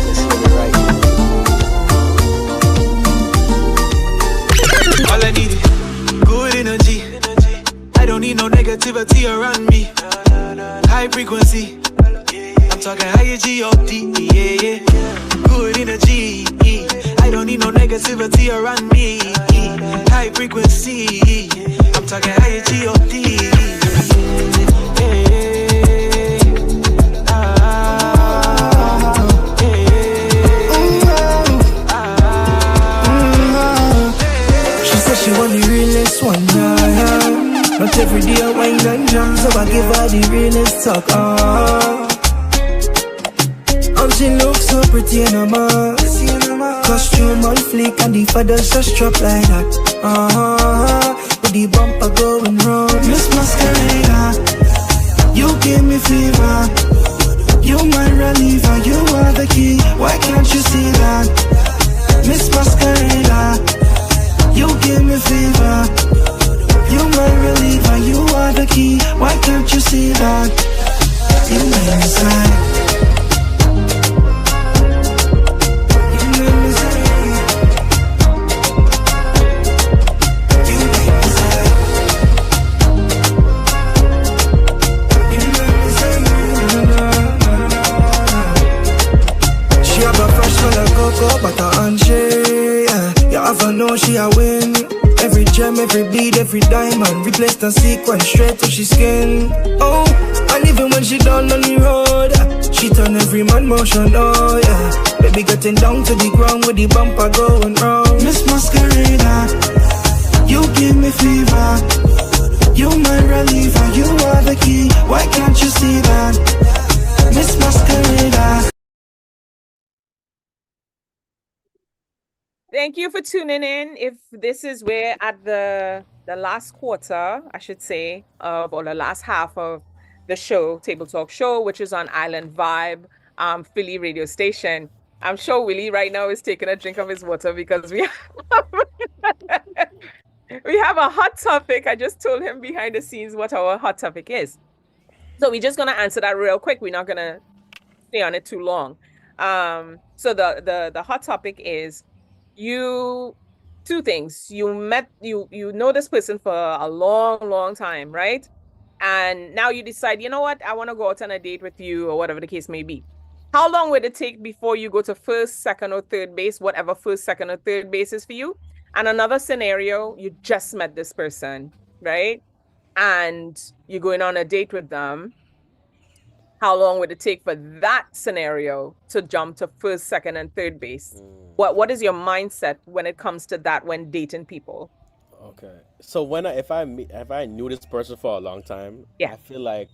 Let's get it right. All I need is good energy. I don't need no negativity around me. High frequency. I'm talking higher G-O-D, yeah, yeah. Good energy. I don't need no negativity around me. High frequency. I'm talking higher G-O-D. She said she want the realest one, yeah. Not every day I wine and jam, so I give her the realest talk, And she looks so pretty in a mask. Costume on fleek and the feathers just drop like that, with the bumper going round. Miss Masquerade, you give me fever. You my reliever, you are the key. Why can't you see that? Miss Masquerade, you give me fever. You my reliever, you are the key. Why can't you see that? You made me sigh. You made me sigh. You made me sigh. You made me sigh. She have a fresh smell of cocoa, butter and shea, yeah. You ever know she a win? Every gem, every bead, every diamond replaced the sequence straight to she skin. Oh, and even when she down on the road, she turn every man motion, oh yeah. Baby getting down to the ground with the bumper going round. Miss Masquerade, you give me fever. You my reliever, you are the key. Why can't you see that? Miss Masquerade. Thank you for tuning in. If this is where at the last quarter, I should say, or the last half of the show, Table Talk Show, which is on Island Vibe, Philly radio station. I'm sure Willie right now is taking a drink of his water because we have a hot topic. I just told him behind the scenes what our hot topic is. So we're just gonna answer that real quick. We're not gonna stay on it too long. So the hot topic is two things. You know this person for a long time, right? And now you decide, you know what, I want to go out on a date with you or whatever the case may be. How long would it take before you go to first, second, or third base, whatever first, second, or third base is for you? And another scenario, you just met this person, right? And you're going on a date with them. How long would it take for that scenario to jump to first, second, and third base? What is your mindset when it comes to that when dating people? Okay. So if I knew this person for a long time, yeah, I feel like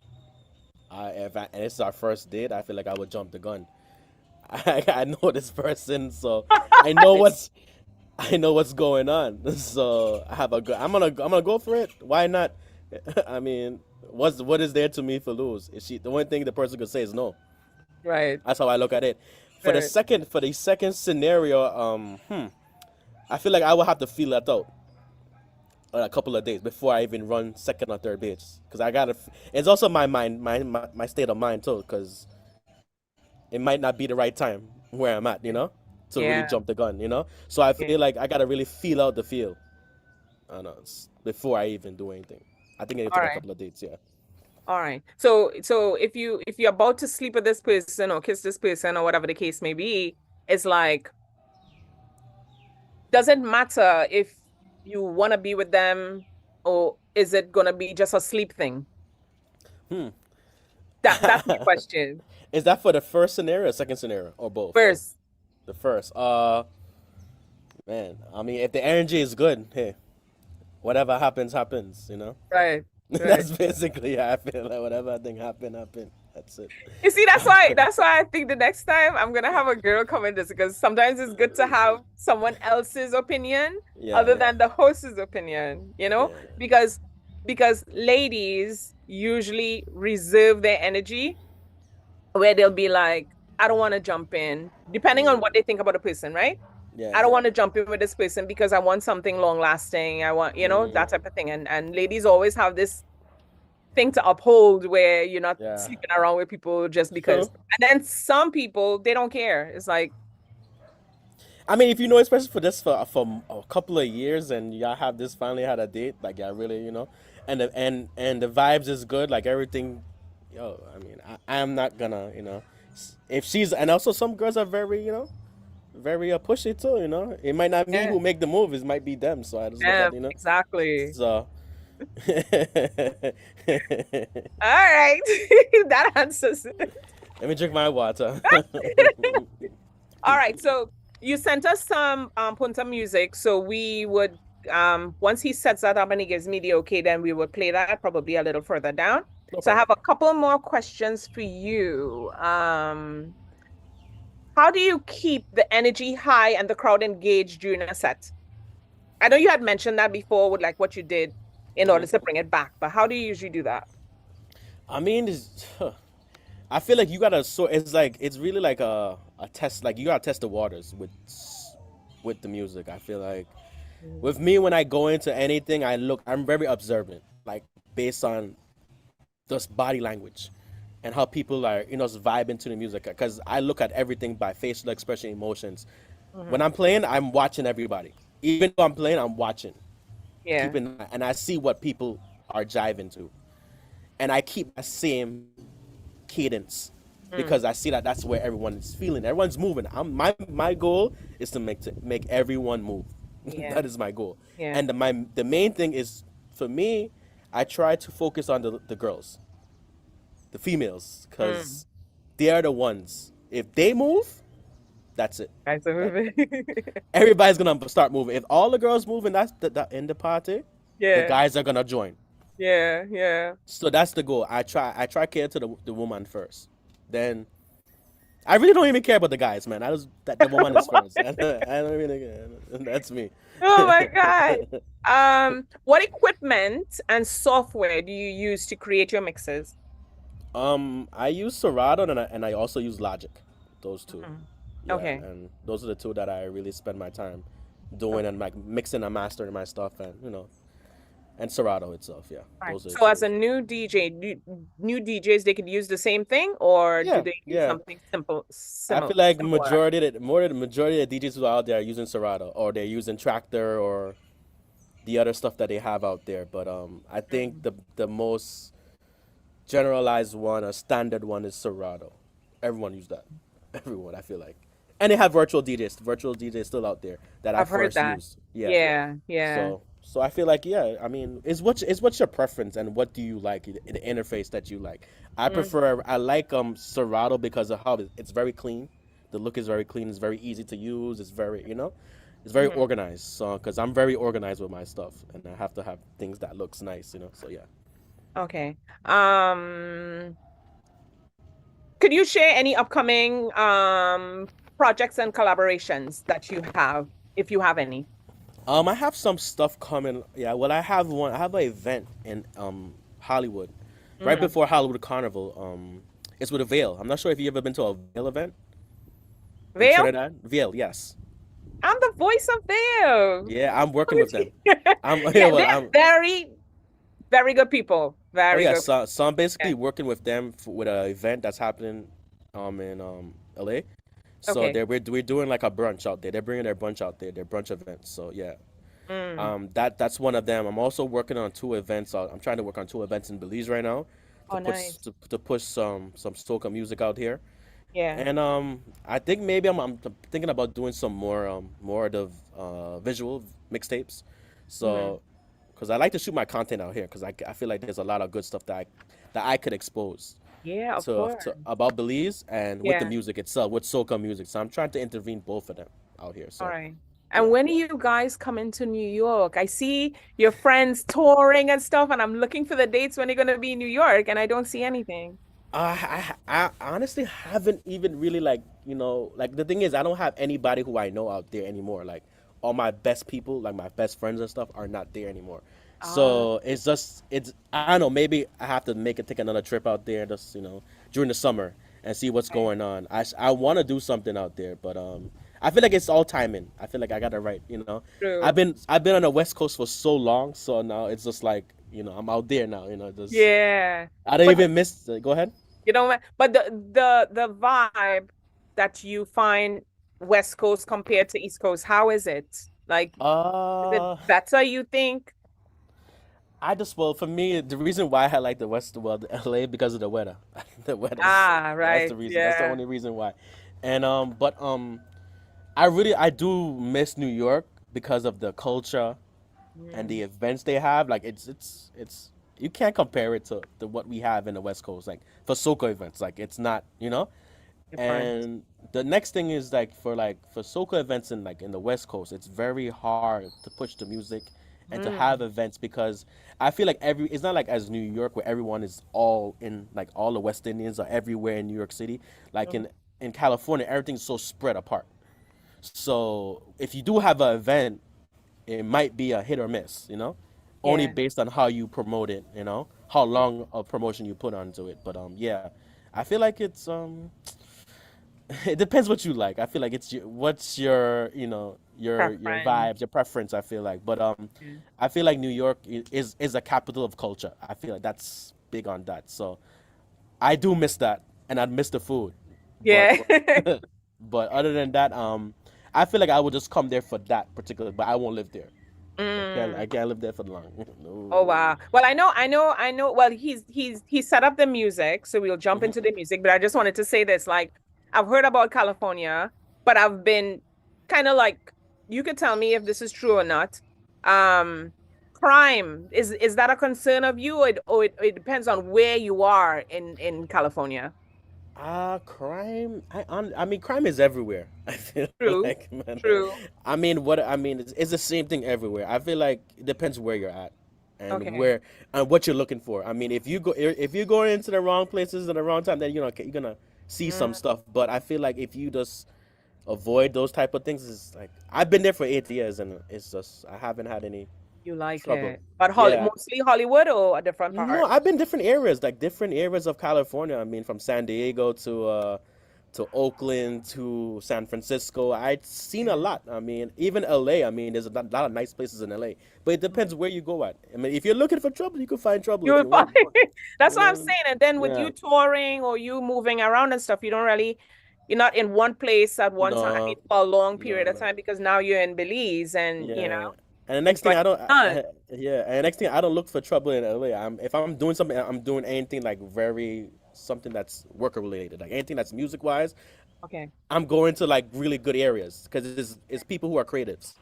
and this is our first date, I feel like I would jump the gun. I know this person, so I know what's going on. So I'm gonna go for it. Why not? I mean, what is there to me for lose? The only thing the person could say is no. Right. That's how I look at it. For the second scenario, I feel like I would have to feel that out a couple of days before I even run second or third base, because it's also my mind, my state of mind too, because it might not be the right time where I'm at, to really jump the gun, So I feel like I gotta really feel out the feel, before I even do anything. I think it take a couple of dates, yeah. All right. So if you're about to sleep with this person or kiss this person or whatever the case may be, it's like, does it matter if you want to be with them, or is it gonna be just a sleep thing? That's the question. Is that for the first scenario or second scenario, or both? First. The first. Man, I mean, if the energy is good, hey, whatever happens, Right. That's basically how I feel. Like whatever I think happen. That's it. You see, that's why I think the next time I'm gonna have a girl come in, just because sometimes it's good to have someone else's opinion Yeah, other yeah, than the host's opinion, yeah. because ladies usually reserve their energy where they'll be like, I don't want to jump in, depending on what they think about a person, right? Yeah, I don't yeah. want to jump in with this person because I want something long lasting. I want, that type of thing. And ladies always have this thing to uphold where you're not Yeah. sleeping around with people just because. True. And then some people, they don't care. It's like, I mean, if you know, especially for this for a couple of years, and y'all have this finally had a date, like y'all really, and the vibes is good, like everything. Yo, I mean, I am not gonna, if she's, and also some girls are very, very pushy too. It might not me yeah, who make the move, it might be them. So I just look yeah, at, exactly. So. All right. That answers it. Let me drink my water. All right. So you sent us some punta music. So we would once he sets that up and he gives me the okay, then we would play that probably a little further down. No So I problem. have a couple more questions for you. How do you keep the energy high and the crowd engaged during a set? I know you had mentioned that before with like what you did in order to bring it back, but how do you usually do that? I mean, I feel like you gotta it's really like a test. Like you gotta test the waters with the music. I feel like with me when I go into anything, I'm very observant, like based on just body language and how people are just vibing to the music. Because I look at everything by facial expression, emotions. When I'm playing, I'm watching everybody. Even though I'm playing, I'm watching. Yeah. And I see what people are jiving to, and I keep that same cadence because I see that that's where everyone is feeling. Everyone's moving. My goal is to make everyone move. Yeah. That is my goal. Yeah. And the main thing is for me, I try to focus on the girls, the females, because they are the ones. If they move, that's it. Guys are moving. Everybody's gonna start moving. If all the girls move and that's in the party, Yeah. the guys are gonna join. Yeah, yeah. So that's the goal. I try care to the woman first. Then I really don't even care about the guys, man. The woman is first. I don't really care. That's me. Oh my God. What equipment and software do you use to create your mixes? I use Serato and I also use Logic. Those two. Yeah, Okay. And those are the two that I really spend my time doing and like mixing and mastering my stuff and Serato itself. Yeah. Right. Those are So as a new DJ, new DJs, they could use the same thing, or do they use something I similar? feel like the majority of the DJs who are out there are using Serato or they're using Tractor or the other stuff that they have out there. But I think the most generalized one, a standard one, is Serato. Everyone use that. Everyone, I feel like. And they have virtual DJs. Virtual DJs still out there that I I've heard first that. used. Yeah, yeah. So I feel like I mean, what's your preference and what do you like the interface that you like? I like Serato because of how it's very clean. The look is very clean. It's very easy to use. It's very it's very organized. So because I'm very organized with my stuff and I have to have things that looks nice. So yeah. Okay. Could you share any upcoming projects and collaborations that you have, if you have any? I have some stuff coming. Yeah, well, I have one. I have an event in Hollywood, right before Hollywood Carnival. It's with a Veil. I'm not sure if you ever been to a Veil event. In Veil? Trinidad? Veil, yes. I'm the voice of Veil. Yeah, I'm working with them. They're very, very good people. Very good. So I'm basically working with them with an event that's happening in LA. So Okay. we're doing like a brunch out there. They're bringing their brunch out there, their brunch events. So yeah. That's one of them. I'm also working on two events. I'm trying to work on two events in Belize right now Nice. to push some soca music out here. Yeah. And I think maybe I'm thinking about doing some more of the visual mixtapes. So because I like to shoot my content out here because I feel like there's a lot of good stuff that I could expose Yeah, of course. about Belize and with the Yeah. music itself, with soca music. So I'm trying to intervene both of them out here. So All right. And when are you guys coming to New York? I see your friends touring and stuff, and I'm looking for the dates when you're going to be in New York, and I don't see anything. I honestly haven't even really like, like the thing is I don't have anybody who I know out there anymore. Like all my best people, like my best friends and stuff are not there anymore. Oh, So it's I don't know, maybe I have to take another trip out there just, during the summer and see what's right. going on. I want to do something out there, but I feel like it's all timing. I feel like I got it right, True. I've been on the West Coast for so long, so now it's just like, I'm out there now, just Yeah. I don't But even miss. Go ahead. but the vibe that you find West Coast compared to East Coast, how is it? Like, is it Uh, better, you think? well, for me, the reason why I like the LA because of the weather. The weather's Ah, That's the right. reason. That's the Yeah. only reason why. And but I do miss New York because of the culture and Mm, the events they have. Like it's you can't compare it to what we have in the West Coast. Like for soca events, like it's not. different. And the next thing is for soca events in the West Coast, it's very hard to push the music and to have Mm, events because I feel like it's not like as New York where everyone is all in, like all the West Indians are everywhere in New York City. Like mhm. in California, everything's so spread apart. So if you do have an event, it might be a hit or miss, only Yeah. based on how you promote it, how long of promotion you put onto it. But yeah, I feel like it's it depends what you like. I feel like what's your Preference. vibes, your preference. I feel like, but Yeah. I feel like New York is a capital of culture. I feel like that's big on that. So I do miss that, and I miss the food, but Yeah. but other than that, I feel like I would just come there for that particular, but I won't live there. I Mm. can't live there for long. Oh No. wow. Well, I know. Well, he set up the music, so we'll jump Mhm. into the music. But I just wanted to say this, like, I've heard about California, but I've been kind of like, you could tell me if this is true or not. Um, Crime, is that a concern of you, or it depends on where you are in California? Crime. I mean, crime is everywhere. I feel True, like, man. true. I mean, it's the same thing everywhere. I feel like it depends where you're at and Okay. what you're looking for. I mean, if you go into the wrong places at the wrong time, then you're gonna see some Mm, stuff. But I feel like if you just avoid those type of things, it's like I've been there for 8 years and it's just I haven't had any you like trouble. it, but Yeah, Mostly Hollywood or a different no, part? I've been different areas, like different areas of California. I mean, from San Diego to Oakland to San Francisco. I've seen a Yeah. lot. I mean, even LA. I mean, there's a lot of nice places in LA, but it depends where you go at. I mean, if you're looking for trouble, you can find trouble. You If will you find want, that's you what I'm know, saying. And then with yeah, you touring or you moving around and stuff, you're not in one place at one time, I mean, no, for a long period of no. time because now you're in Belize and Yeah. And the next thing enjoying I don't, the sun. yeah. And the next thing I don't look for trouble in LA. If I'm doing something, I'm doing anything like something that's worker related, like anything that's music wise. Okay. I'm going to like really good areas because it's people who are creatives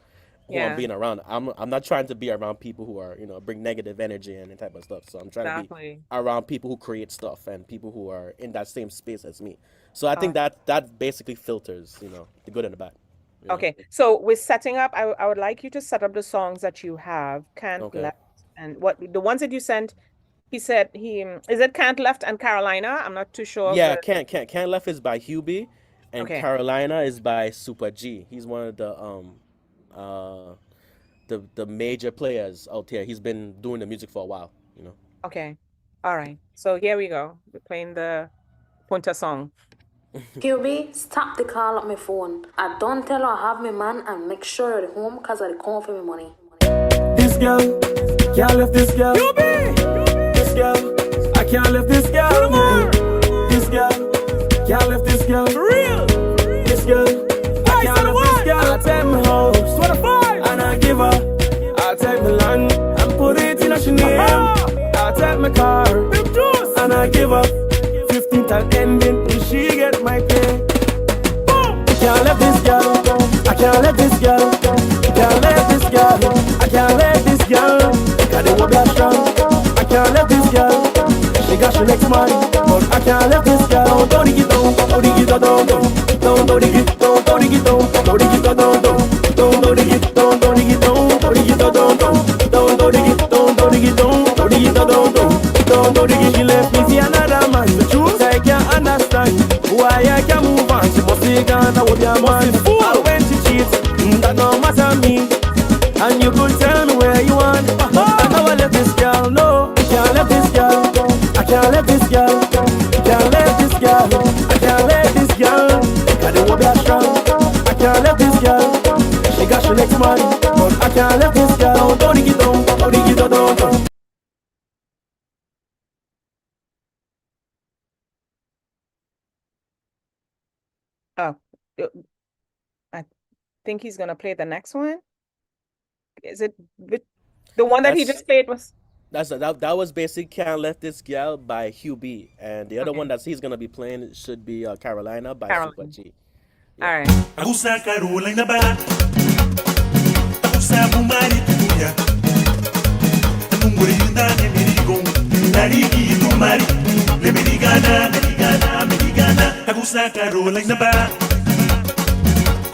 who I'm Yeah, being around. I'm not trying to be around people who are bring negative energy and that type of stuff. So I'm trying to be exactly. around people who create stuff and people who are in that same space as me. So I Uh, think that basically filters the good and the bad. You know. okay. So with setting up, I would like you to set up the songs that you have, Can't Okay. Left, and what the ones that you sent. He said is it Can't Left and Carolina? I'm not too sure of Yeah, the can't left is by Hubie, and okay. Carolina is by Super G. He's one of uh the major players out here. He's been doing the music for a while. Okay. All right. So here we go. We're playing the Punta song. QB, stop the call up my phone. I don't tell her I have my man and make sure you're at home because I come for my money. This girl, can't left this girl. This girl, I can't left this girl. This girl, can't left this girl. For real. This girl, I can't left this girl. I take my house, 25, and I give her. I take my land and put it in a name. I take my car, and I give her 15th and ending when she get my pay. I can't let this girl go. I can't let this girl go. I can't let this girl go. I can't let this girl go. Cause they will be strong. I can't let this girl go. She got she next money. But I can't let this girl go. Don't dig it down. Don't dig it down. Don't dig it down. Don't dig it down. Don't dig it down. Don't dig it down. Don't dig it down. Don't dig it down. Don't dig it down. Don't dig it down. Don't dig it down. Don't dig it. She left me for another man. The truth. can't move on. She must be gone, I would be a man. And when she cheats, that no matter me. And you could tell me where you want. But I never let this girl know. I can't let this girl. I can't let this girl. I can't let this girl. I can't let this girl. I don't want to be strong. I can't let this girl. She got she next man. But I can't let this girl. Don't dig it down. Don't dig it down. Oh, I think he's gonna play the next one. Is it the one that he That's just played was? that was basically "Can't Let This Gal" by Hugh B, and the other one that he's gonna be playing should be "Carolina" by Super Carolyn. G. All right. Agusa Carolina ba? Agusa Bumari Tuya. Anunguri Yunda Nemirigo. Nariki Tumari. Lemirigana, Merigana, Merigana. Agusa Carolina ba?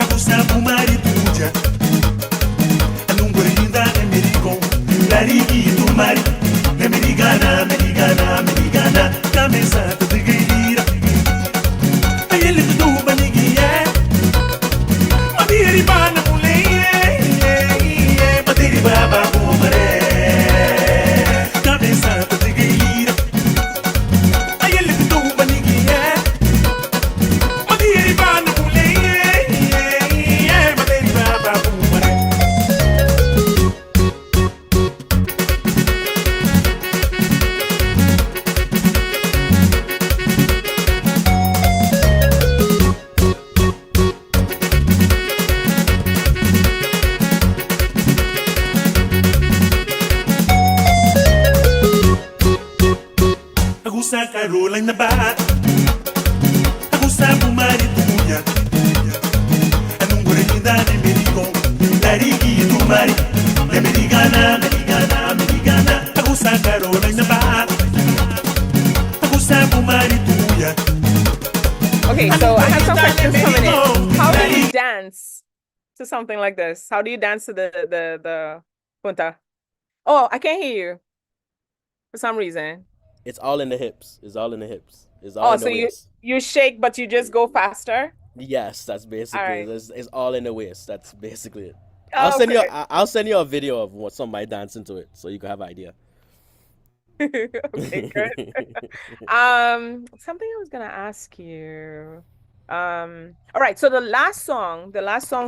Agusa Bumari Tuya. Anunguri Yunda Nemirigo. Nariki Tumari. Lemirigana, Merigana, Merigana. Kamesa Tudigira. Ayele Tudu Banigia. Matiri Bana Mule. Matiri Baba Bumare. Kamesa Tudigira. Ayele Tudu Banigia. Matiri Bana Mule. Matiri Baba Bumare. Agusa Carolina ba? Agusa Bumari Tuya. Anungure Yunda Nemirigo. Nariki Tumari. Lemirigana, Merigana, Merigana. Agusa Carolina ba? Agusa Bumari Tuya. Okay, so I have some questions coming in. How do you dance to something like this? How do you dance to the punta? Oh, I can't hear you for some reason. It's all in the hips. It's all in the hips. It's all Oh, in so the waist. you shake, but you just go faster? Yes, that's basically right. it's all in the waist. That's basically it. I'll send you a video of what somebody dancing to it, so you can have an idea. Okay, good. Something I was gonna ask you. All right, so the last song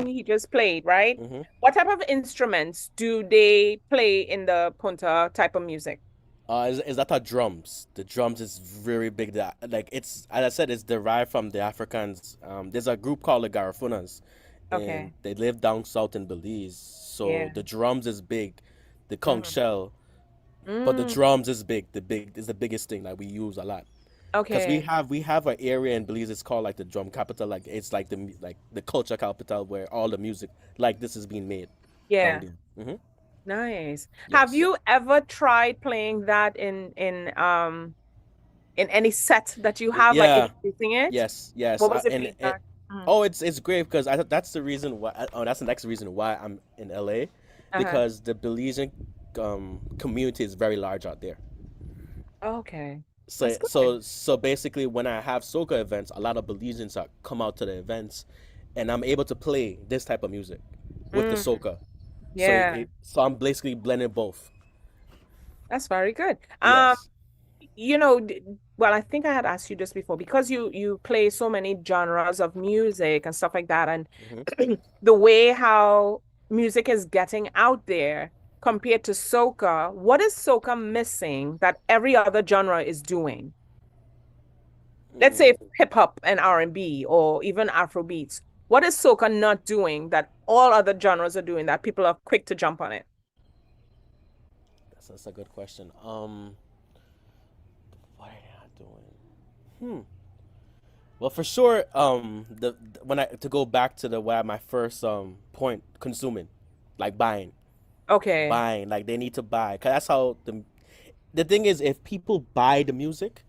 he just played, right? Mhm. What type of instruments do they play in the punta type of music? Is that our drums? The drums is very big. That like it's as I said, it's derived from the Africans. There's a group called the Garafunas, and Okay. they live down south in Belize. So Yeah. the drums is big, the conch shell, but the Mm, drums is big. The big is the biggest thing that we use a lot. Because okay. we have an area in Belize. It's called like the drum capital. Like it's like like the culture capital where all the music like this is being made down Yeah. there. Nice. Have Yes. you ever tried playing that in any set that you have, like Yeah. introducing it? Yes. Yes. What was the And feedback? Mm. oh, it's great because that's the reason why. Oh, that's the next reason why I'm in LA, Uh-huh. because the Belizean community is very large out there. Okay. So That's good. so basically, when I have soca events, a lot of Belizeans are come out to the events, and I'm able to play this type of music with the Mm, soca. So yeah, so I'm basically blending both. that's very good. Yes. Well, I think I had asked you this before because you play so many genres of music and stuff like that, and hmm the way how music is getting out there compared to soca, what is soca missing that every other genre is doing? Let's say hip hop and R&B or even Afro beats. What is soca not doing that all other genres are doing that people are quick to jump on it? That's a good question. What are they not doing? Hmm. Well, for sure, when I to go back to the why my first point, consuming, like buying, Okay. like they need to buy, 'cause that's how the thing is, if people buy the music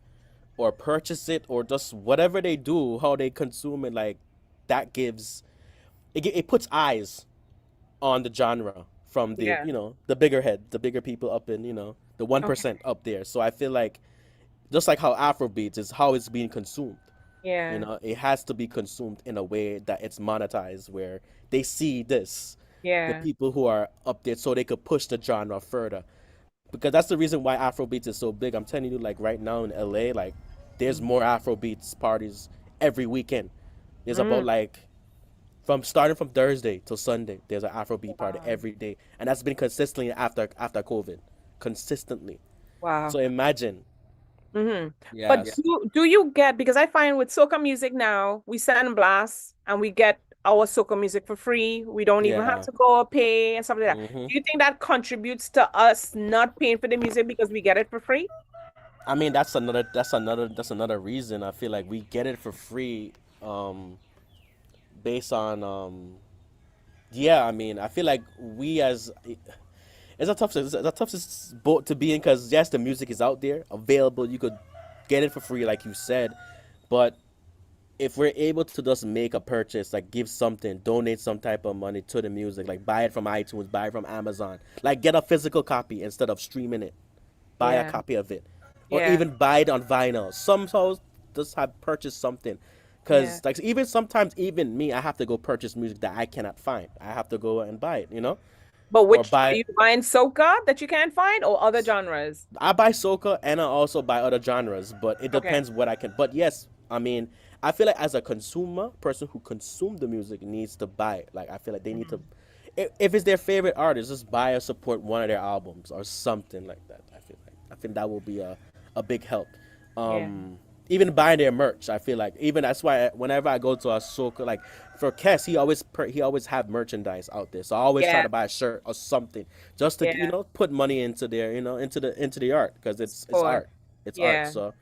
or purchase it or just whatever they do, how they consume it, like that gives it puts eyes on the genre from the Yeah. the bigger head, the bigger people up in the Okay. 1% up there. So I feel like just like how Afrobeats is how it's being consumed. Yeah. It has to be consumed in a way that it's monetized, where they see this, the Yeah. people who are up there, so they could push the genre further. Because that's the reason why Afrobeats is so big. I'm telling you, like right now in LA, like there's more Afrobeats parties every weekend. There's about Mm. like from starting from Thursday till Sunday, there's an Afrobeat party Wow. every day, and that's been consistently after COVID, consistently. Wow. So imagine, Mm-hmm. But yes, do you get, because I find with soca music now, we send blasts and we get our soca music for free. We don't even have yeah. to go pay and stuff like that. hmm Do you think that contributes to us not paying for the music because we get it for free? I mean, that's another reason I feel like we get it for free, um, based on yeah. I mean, I feel like we as it's a tough boat to be in, because yes, the music is out there available. You could get it for free, like you said, but if we're able to just make a purchase, like give something, donate some type of money to the music, like buy it from iTunes, buy it from Amazon, like get a physical copy instead of streaming it, buy a Yeah. copy of it, or Yeah. even buy it on vinyl. Somehow just have purchased something, Yeah. because like even sometimes even me, I have to go purchase music that I cannot find. I have to go and buy it, But or which are buy. you buying soca that you can't find or other genres? I buy soca and I also buy other genres, but it Okay. depends what I can. But yes, I mean, I feel like as a consumer, person who consume the music needs to buy it. Like I feel like they need to, if it's their favorite artist, just buy or support one of their albums or something like that. I think that will be a big help. Yeah. Even buying their merch, I feel like even that's why whenever I go to a soca, like for Kes, he always have merchandise out there, so I always try Yeah. to buy a shirt or something just to Yeah. put money into their into the art, because it's Support. art, it's art. Yeah. So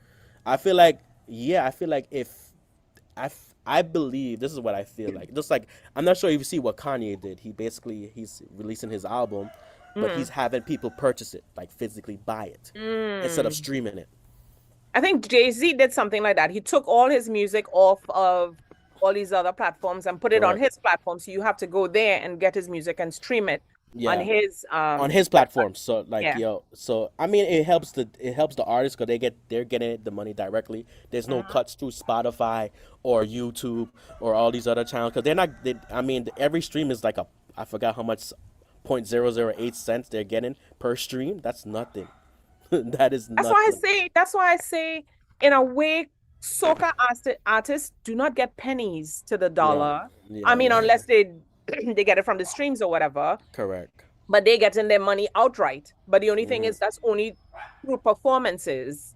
I feel like, yeah, I feel like if I believe this is what I feel like. Just like I'm not sure if you see what Kanye did. He's releasing his album, but Mm. he's having people purchase it, like physically buy it instead of Mm. streaming it. I think Jay-Z did something like that. He took all his music off of all these other platforms and put it on Correct. his platform. So you have to go there and get his music and stream it on Yeah. his On his website. platform. So like Yeah. so I mean it helps the artists, because they're getting the money directly. There's no cuts through Spotify or YouTube or all these other channels, because I mean every stream is like I forgot how much 0.008 cents they're getting per stream. That's nothing. That is nothing. That's why I say, in a way, soca artists do not get pennies to the Yeah. dollar. I Yeah, mean, yeah. unless they they get it from the streams or whatever, Correct. but they getting their money outright. But the only thing hmm is that's only through performances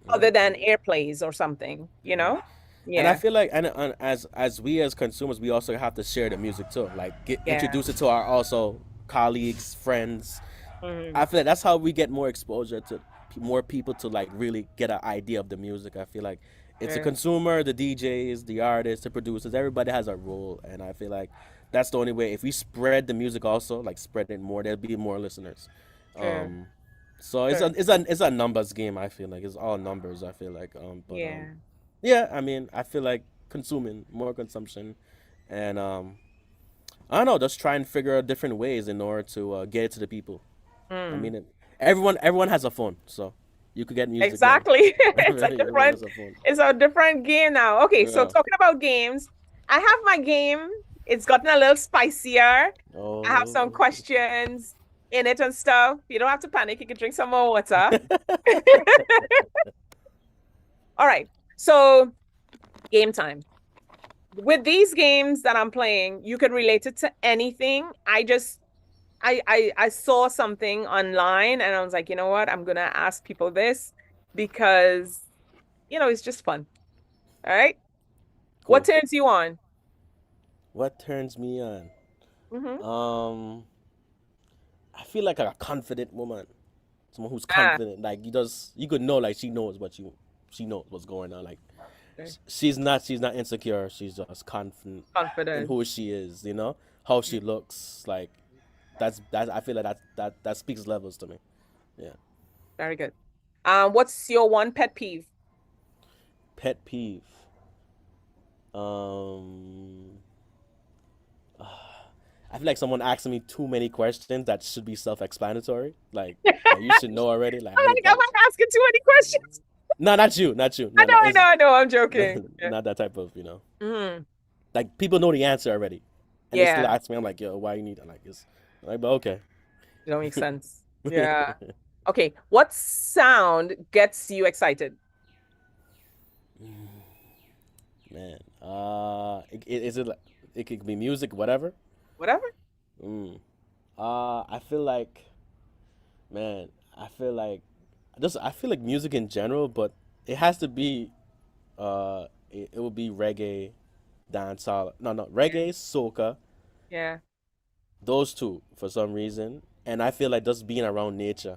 other than airplays or something, you know? And I Yeah. feel like, and as we as consumers, we also have to share the music too. Like Yeah. introduce it to our also colleagues, friends. Mhm. I feel like that's how we get more exposure to more people to like really get an idea of the music. I feel like it's the Yeah. consumer, the DJs, the artists, the producers. Everybody has a role, and I feel like that's the only way. If we spread the music, also like spread it more, there'll be more listeners. Sure. Um, so it's a Sure. it's a numbers game. I feel like it's all numbers. I feel like but Yeah. yeah. I mean, I feel like consuming more consumption, and I don't know, just try and figure out different ways in order to get it to the people. I Mm. mean, everyone has a phone, so you could get music now. Exactly. It's a Everyone different, has a phone. it's a different game now. Okay, so Yeah. talking about games, I have my game. It's gotten a little spicier. I have some Oh. questions in it and stuff. You don't have to panic. You can drink some more water. All right. So game time. With these games that I'm playing, you can relate it to anything. I saw something online and I was like, you know what? I'm gonna ask people this because it's just fun. All right. What Cool. turns you on? What turns me on? Mm-hmm. I feel like a confident woman, someone who's Ah, confident. Like you could know, like she knows what's going on. Like okay. she's not insecure. She's just confident in Confident. who she is. How she looks. Like that's I feel like that speaks levels to me. Yeah. Very good. What's your one pet peeve? Pet peeve. Um, I feel like someone asking me too many questions that should be self-explanatory. Like you should know already. Like I I'm hate like, am that. I asking too many questions? No, not you, not you. No, no, I know. I'm joking. Yeah. not that type of, Mhm. like people know the answer already, and they still Yeah. ask me. I'm like, yo, why you need? I'm like, it's like, but okay. It don't make sense. Yeah. Okay. What sound gets you excited? Man, is it like it could be music, whatever. Whatever. Mm. I feel like, man, I feel like I feel like music in general, but it has to be, it would be reggae, dancehall. No, reggae, soca, Yeah. those two for some reason, and I feel like just being around nature,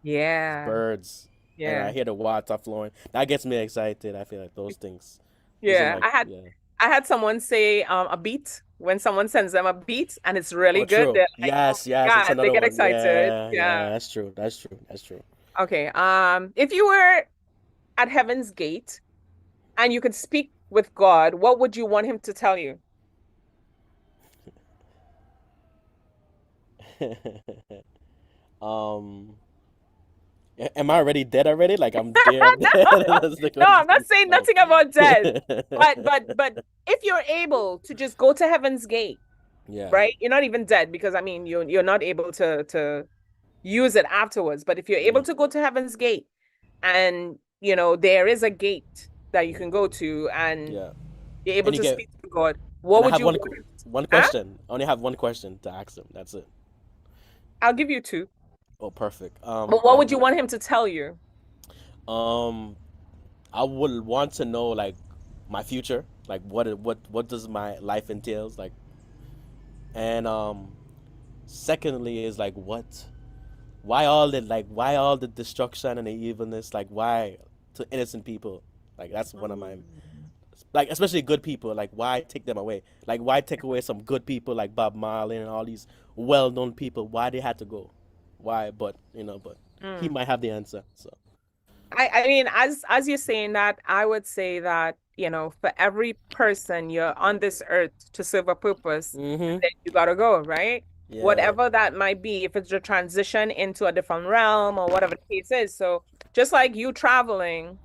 Yeah. birds, and I Yeah. hear the water flowing. That gets me excited. I feel like those things. Those are Yeah. my yeah. I had someone say a beat when someone sends them a beat and it's really Oh, good. true. They're like, oh Yes, my yes, it's God, they another get one. excited. Yeah, Yeah. yeah, that's true. That's true. That's true. Okay. If you were at Heaven's Gate and you could speak with God, what would you want him to tell you? um, am I already dead already? Like I'm there. I'm dead. That's the No, I'm not question. saying Oh. nothing about death. But if you're able to just go to Heaven's Gate, Yeah, right? You're not even dead because I mean you're not able to use it afterwards. But if you're able yeah, to go to Heaven's Gate and there is a gate that you can go to and yeah. you're able And you to get, speak to God, what and I would have you want him one huh? question. I only have one question to ask him. That's it. I'll give you two. Oh, perfect. But what would you want him to tell you? Um, I would want to know like my future, like what does my life entails, like, and secondly is like why all the destruction and the evilness, like why to innocent people, like that's one of my, like especially good people, like why take them away, like why take away some good people like Bob Marley and all these well-known people, why they had to go, why, but he Mm. might have the answer, so. I mean, as you're saying that, I would say that, for every person you're on this earth to serve a purpose, Mm-hmm. then you gotta go, right? Yeah. Whatever that might be, if it's a transition into a different realm or whatever the case is. So just like you traveling,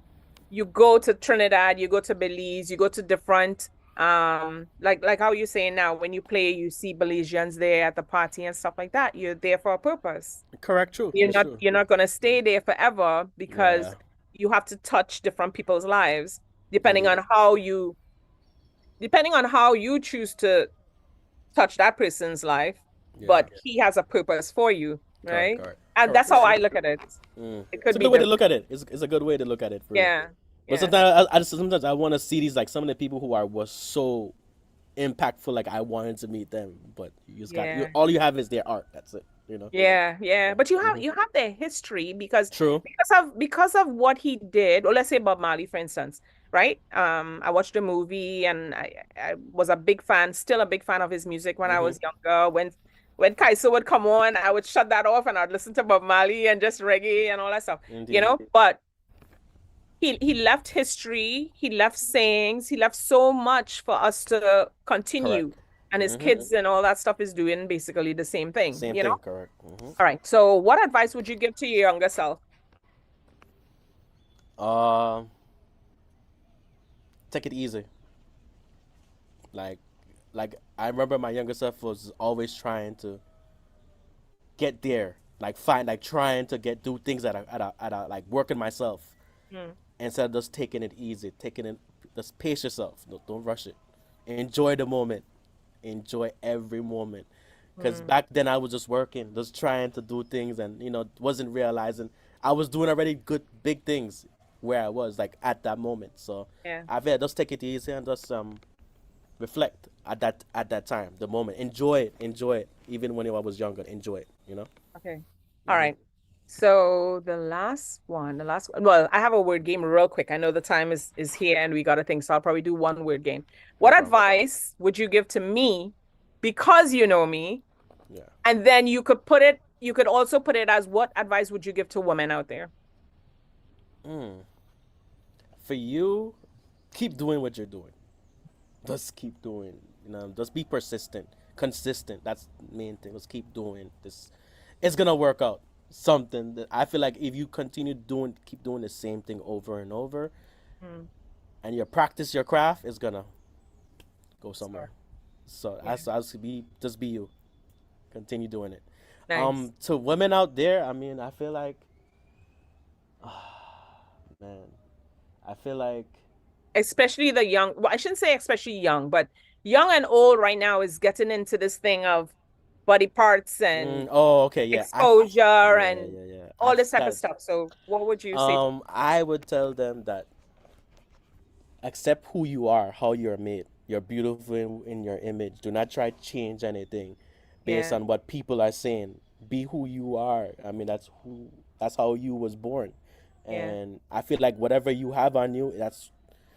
you go to Trinidad, you go to Belize, you go to different like how you're saying now, when you play, you see Belizeans there at the party and stuff like that. You're there for a purpose. Correct, true, You're that's not true. you're not gonna stay there forever because Yeah. you have to touch different people's lives depending Mm-hmm. on how you choose to touch that person's life, Yeah. but he has a purpose for you, Correct, right? correct, And correct. that's how I look at it. It It's could a be good way to different. look at it. It's a good way to look at it for real. Yeah. But Yeah. sometimes I want to see these, like some of the people who was so impactful. Like I wanted to meet them, but you just Yeah. all you have is their art. That's it. You know. Yeah, yeah, but you have Mhm. you have their history because True. because of what he did. Or let's say Bob Marley, for instance, right? I watched the movie and I was a big fan, still a big fan of his music when I Mm-hmm. was younger. When Kaiser would come on, I would shut that off and I'd listen to Bob Marley and just reggae and all that stuff, Indeed. But he left history, he left sayings, he left so much for us to Correct. continue. And his Mm-hmm. kids and all that stuff is doing basically the same thing, Same thing. Correct. Mm-hmm. All right. So what advice would you give to your younger self? Um, take it easy. Like, like I remember my younger self was always trying to get there, like find, like trying to do things at a like working myself Mm. instead of just taking it easy, just pace yourself. Don't rush it. Enjoy the moment. Enjoy every moment. Because Mm. back then I was just working, just trying to do things, and wasn't realizing I was doing already good big things where I was like at that moment. So Yeah. I feel just take it easy and just reflect at that time, the moment. Enjoy it. Even when I was younger, enjoy it. Okay. All right. So the last one. Well, I have a word game real quick. I know the time is here and we got to think, so I'll probably do one word game. What problem. advice would you give to me because you know me? Yeah. And then you could also put it as what advice would you give to women out there? For you, keep doing what you're doing. Just keep doing. Just be persistent, consistent. That's the main thing. Just keep doing this. It's gonna work out. something that I feel like if you keep doing the same thing over and over, Mm. and you practice your craft, it's gonna go somewhere. Sure. So Yeah. that's just be you. Continue doing it. Nice. To women out there, I mean, I feel like, man, I feel like, Especially the young, well, I shouldn't say especially young, but young and old right now is getting into this thing of body parts and oh, okay, yeah, exposure yeah, and yeah, yeah. all this type of stuff. So what would you say to I would tell them that accept who you are, how you're made. You're beautiful in your image. Do not try to change anything based Yeah. on what people are saying. Be who you are. I mean, that's how you was born. Yeah. And I feel like whatever you have on you, that's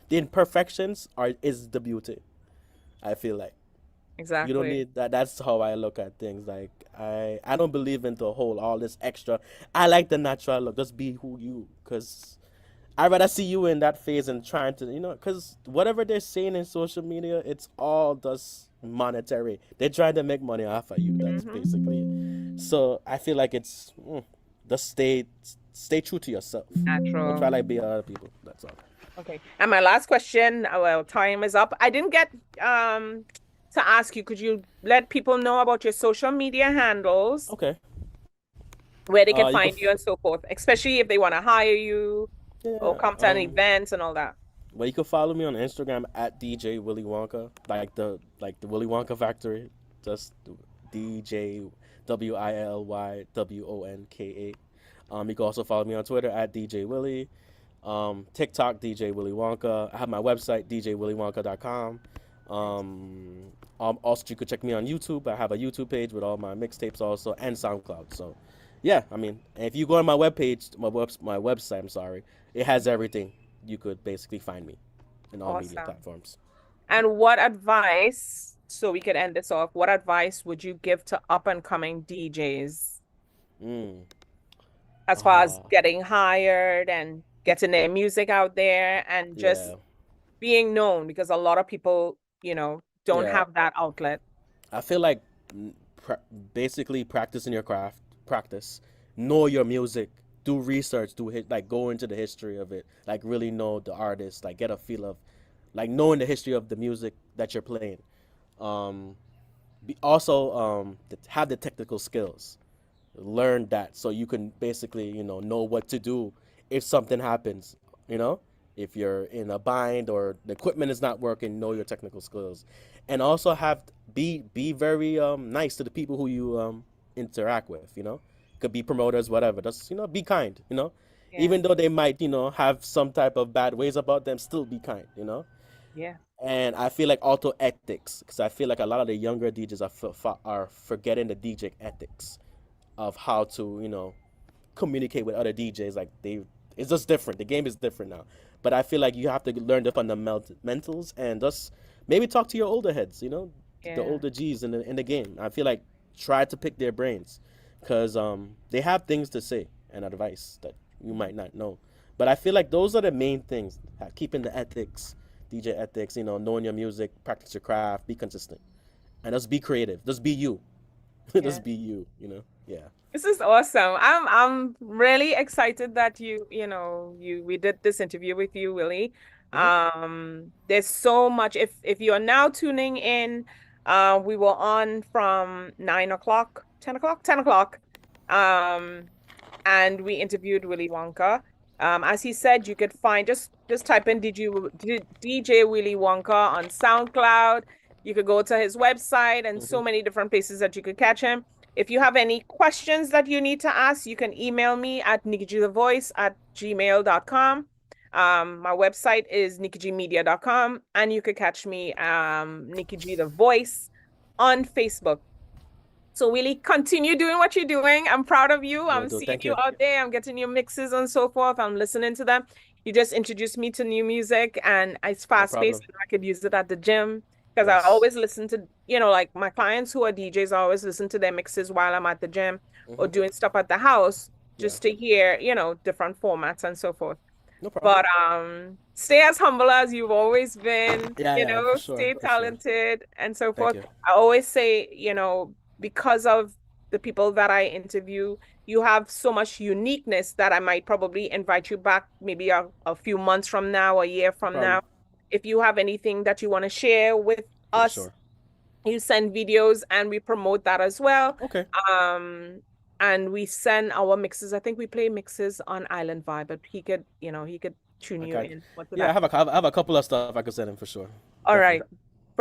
the imperfections is the beauty. I feel like you don't Exactly. need that. That's how I look at things. Like I don't believe in the whole all this extra. I like the natural look. Just be who you, cause I'd rather see you in that phase and trying to, because whatever they're saying in social media, it's all just monetary. They're trying to make money off of you. That's basically it. So I feel like it's just stay true to yourself. Don't Natural. try like be other people. That's all. Okay. And my last question, well, time is up. I didn't get to ask you, could you let people know about your social media handles, Okay. where they can You can find you and so forth, especially if they want to hire you or come to an event and all that. Well, you can follow me on Instagram at DJ Willy Wonka, like the Willy Wonka Factory, just DJ WILLYWONKA. You can also follow me on Twitter at DJ Willy, TikTok DJ Willy Wonka. I have my website djwillywonka.com. Also, you could check me on YouTube. I have a YouTube page with all my mixtapes also, and SoundCloud. So, yeah, I mean, if you go on my webpage, my website, I'm sorry, it has everything. You could basically find me in all media Awesome. platforms. And what advice, so we could end this off, what advice would you give to up and coming DJs as far as getting hired and getting their music out there and just Yeah. being known? Because a lot of people, don't Yeah. have that outlet. I feel like basically practicing your craft, know your music, do research, go into the history of it, like really know the artist, like get a feel of, like knowing the history of the music that you're playing. Have the technical skills, learn that so you can basically know what to do if something happens. If you're in a bind or the equipment is not working, know your technical skills, and also be very nice to the people who you interact with. Could be promoters, whatever. Just be kind. Even though they might have some type of bad ways about them, still be kind. Yeah. And I feel like also ethics, because I feel like a lot of the younger DJs are forgetting the DJ ethics of how to communicate with other DJs. Like it's just different. The game is different now. But I feel like you have to learn the fundamentals and just maybe talk to your older heads. The older G's in the game. I feel like try to pick their brains, because they have things to say and advice that you might not know. But I feel like those are the main things: keeping the ethics, DJ ethics. Knowing your music, practice your craft, be consistent, and just be creative. Just be you. Just be you. Yeah. This is awesome. I'm really excited that we did this interview with you, Willy. There's so much. If you're now tuning in, we were on from 9 o'clock, 10 o'clock. And we interviewed Willy Wonka. As he said, you could find just type in DJ Willy Wonka on SoundCloud. You could go to his website and so many different places that you could catch him. If you have any questions that you need to ask, you can email me at nikkigthevoice@gmail.com. My website is nikkigmedia.com, and you could catch me, Nikki G the Voice, on Facebook. So Willy, continue doing what you're doing. I'm proud of you. I'm seeing Thank you you. out there. I'm getting your mixes and so forth. I'm listening to them. You just introduced me to new music, and it's fast-paced. problem. I could use it at the gym because Yes. I always listen to, like my clients who are DJs, I always listen to their mixes while I'm at the gym or doing stuff at the house just to hear, different formats and so forth. No problem. But stay as humble as you've always been, Yeah, for sure, stay for sure. talented and so Thank forth. you. I always say, because of the people that I interview, you have so much uniqueness that I might probably invite you back maybe a few months from now, a year from Probably. now. If you have anything that you want to share with us, Sure. you send videos and we promote that as well. Okay. And we send our mixes. I think we play mixes on Island Vibe, but he could tune you Okay. in. Yeah, I have a couple of stuff I could send in for sure. All right.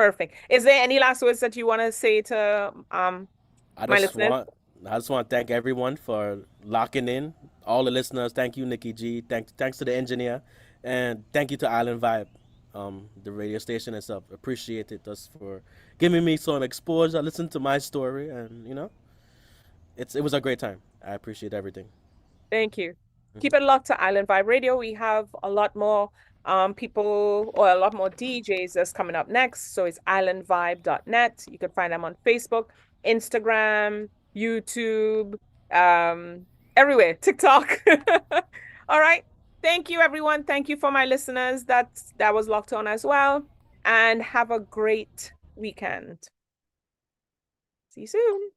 Perfect. Is there any last words that you want to say to I my just listeners? want to thank everyone for locking in. All the listeners, thank you, Nikki G. Thanks to the engineer, and thank you to Island Vibe, the radio station itself. Appreciate it just for giving me some exposure. Listen to my story, and it was a great time. I appreciate everything. Thank you. Keep it locked to Island Vibe Radio. We have a lot more people or a lot more DJs that's coming up next. So it's islandvibe.net. You can find them on Facebook, Instagram, YouTube, everywhere, TikTok. All right. Thank you, everyone. Thank you for my listeners that was locked on as well. And have a great weekend. See you soon.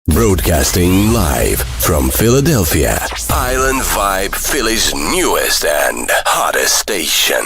Broadcasting live from Philadelphia, Island Vibe, Philly's newest and hottest station.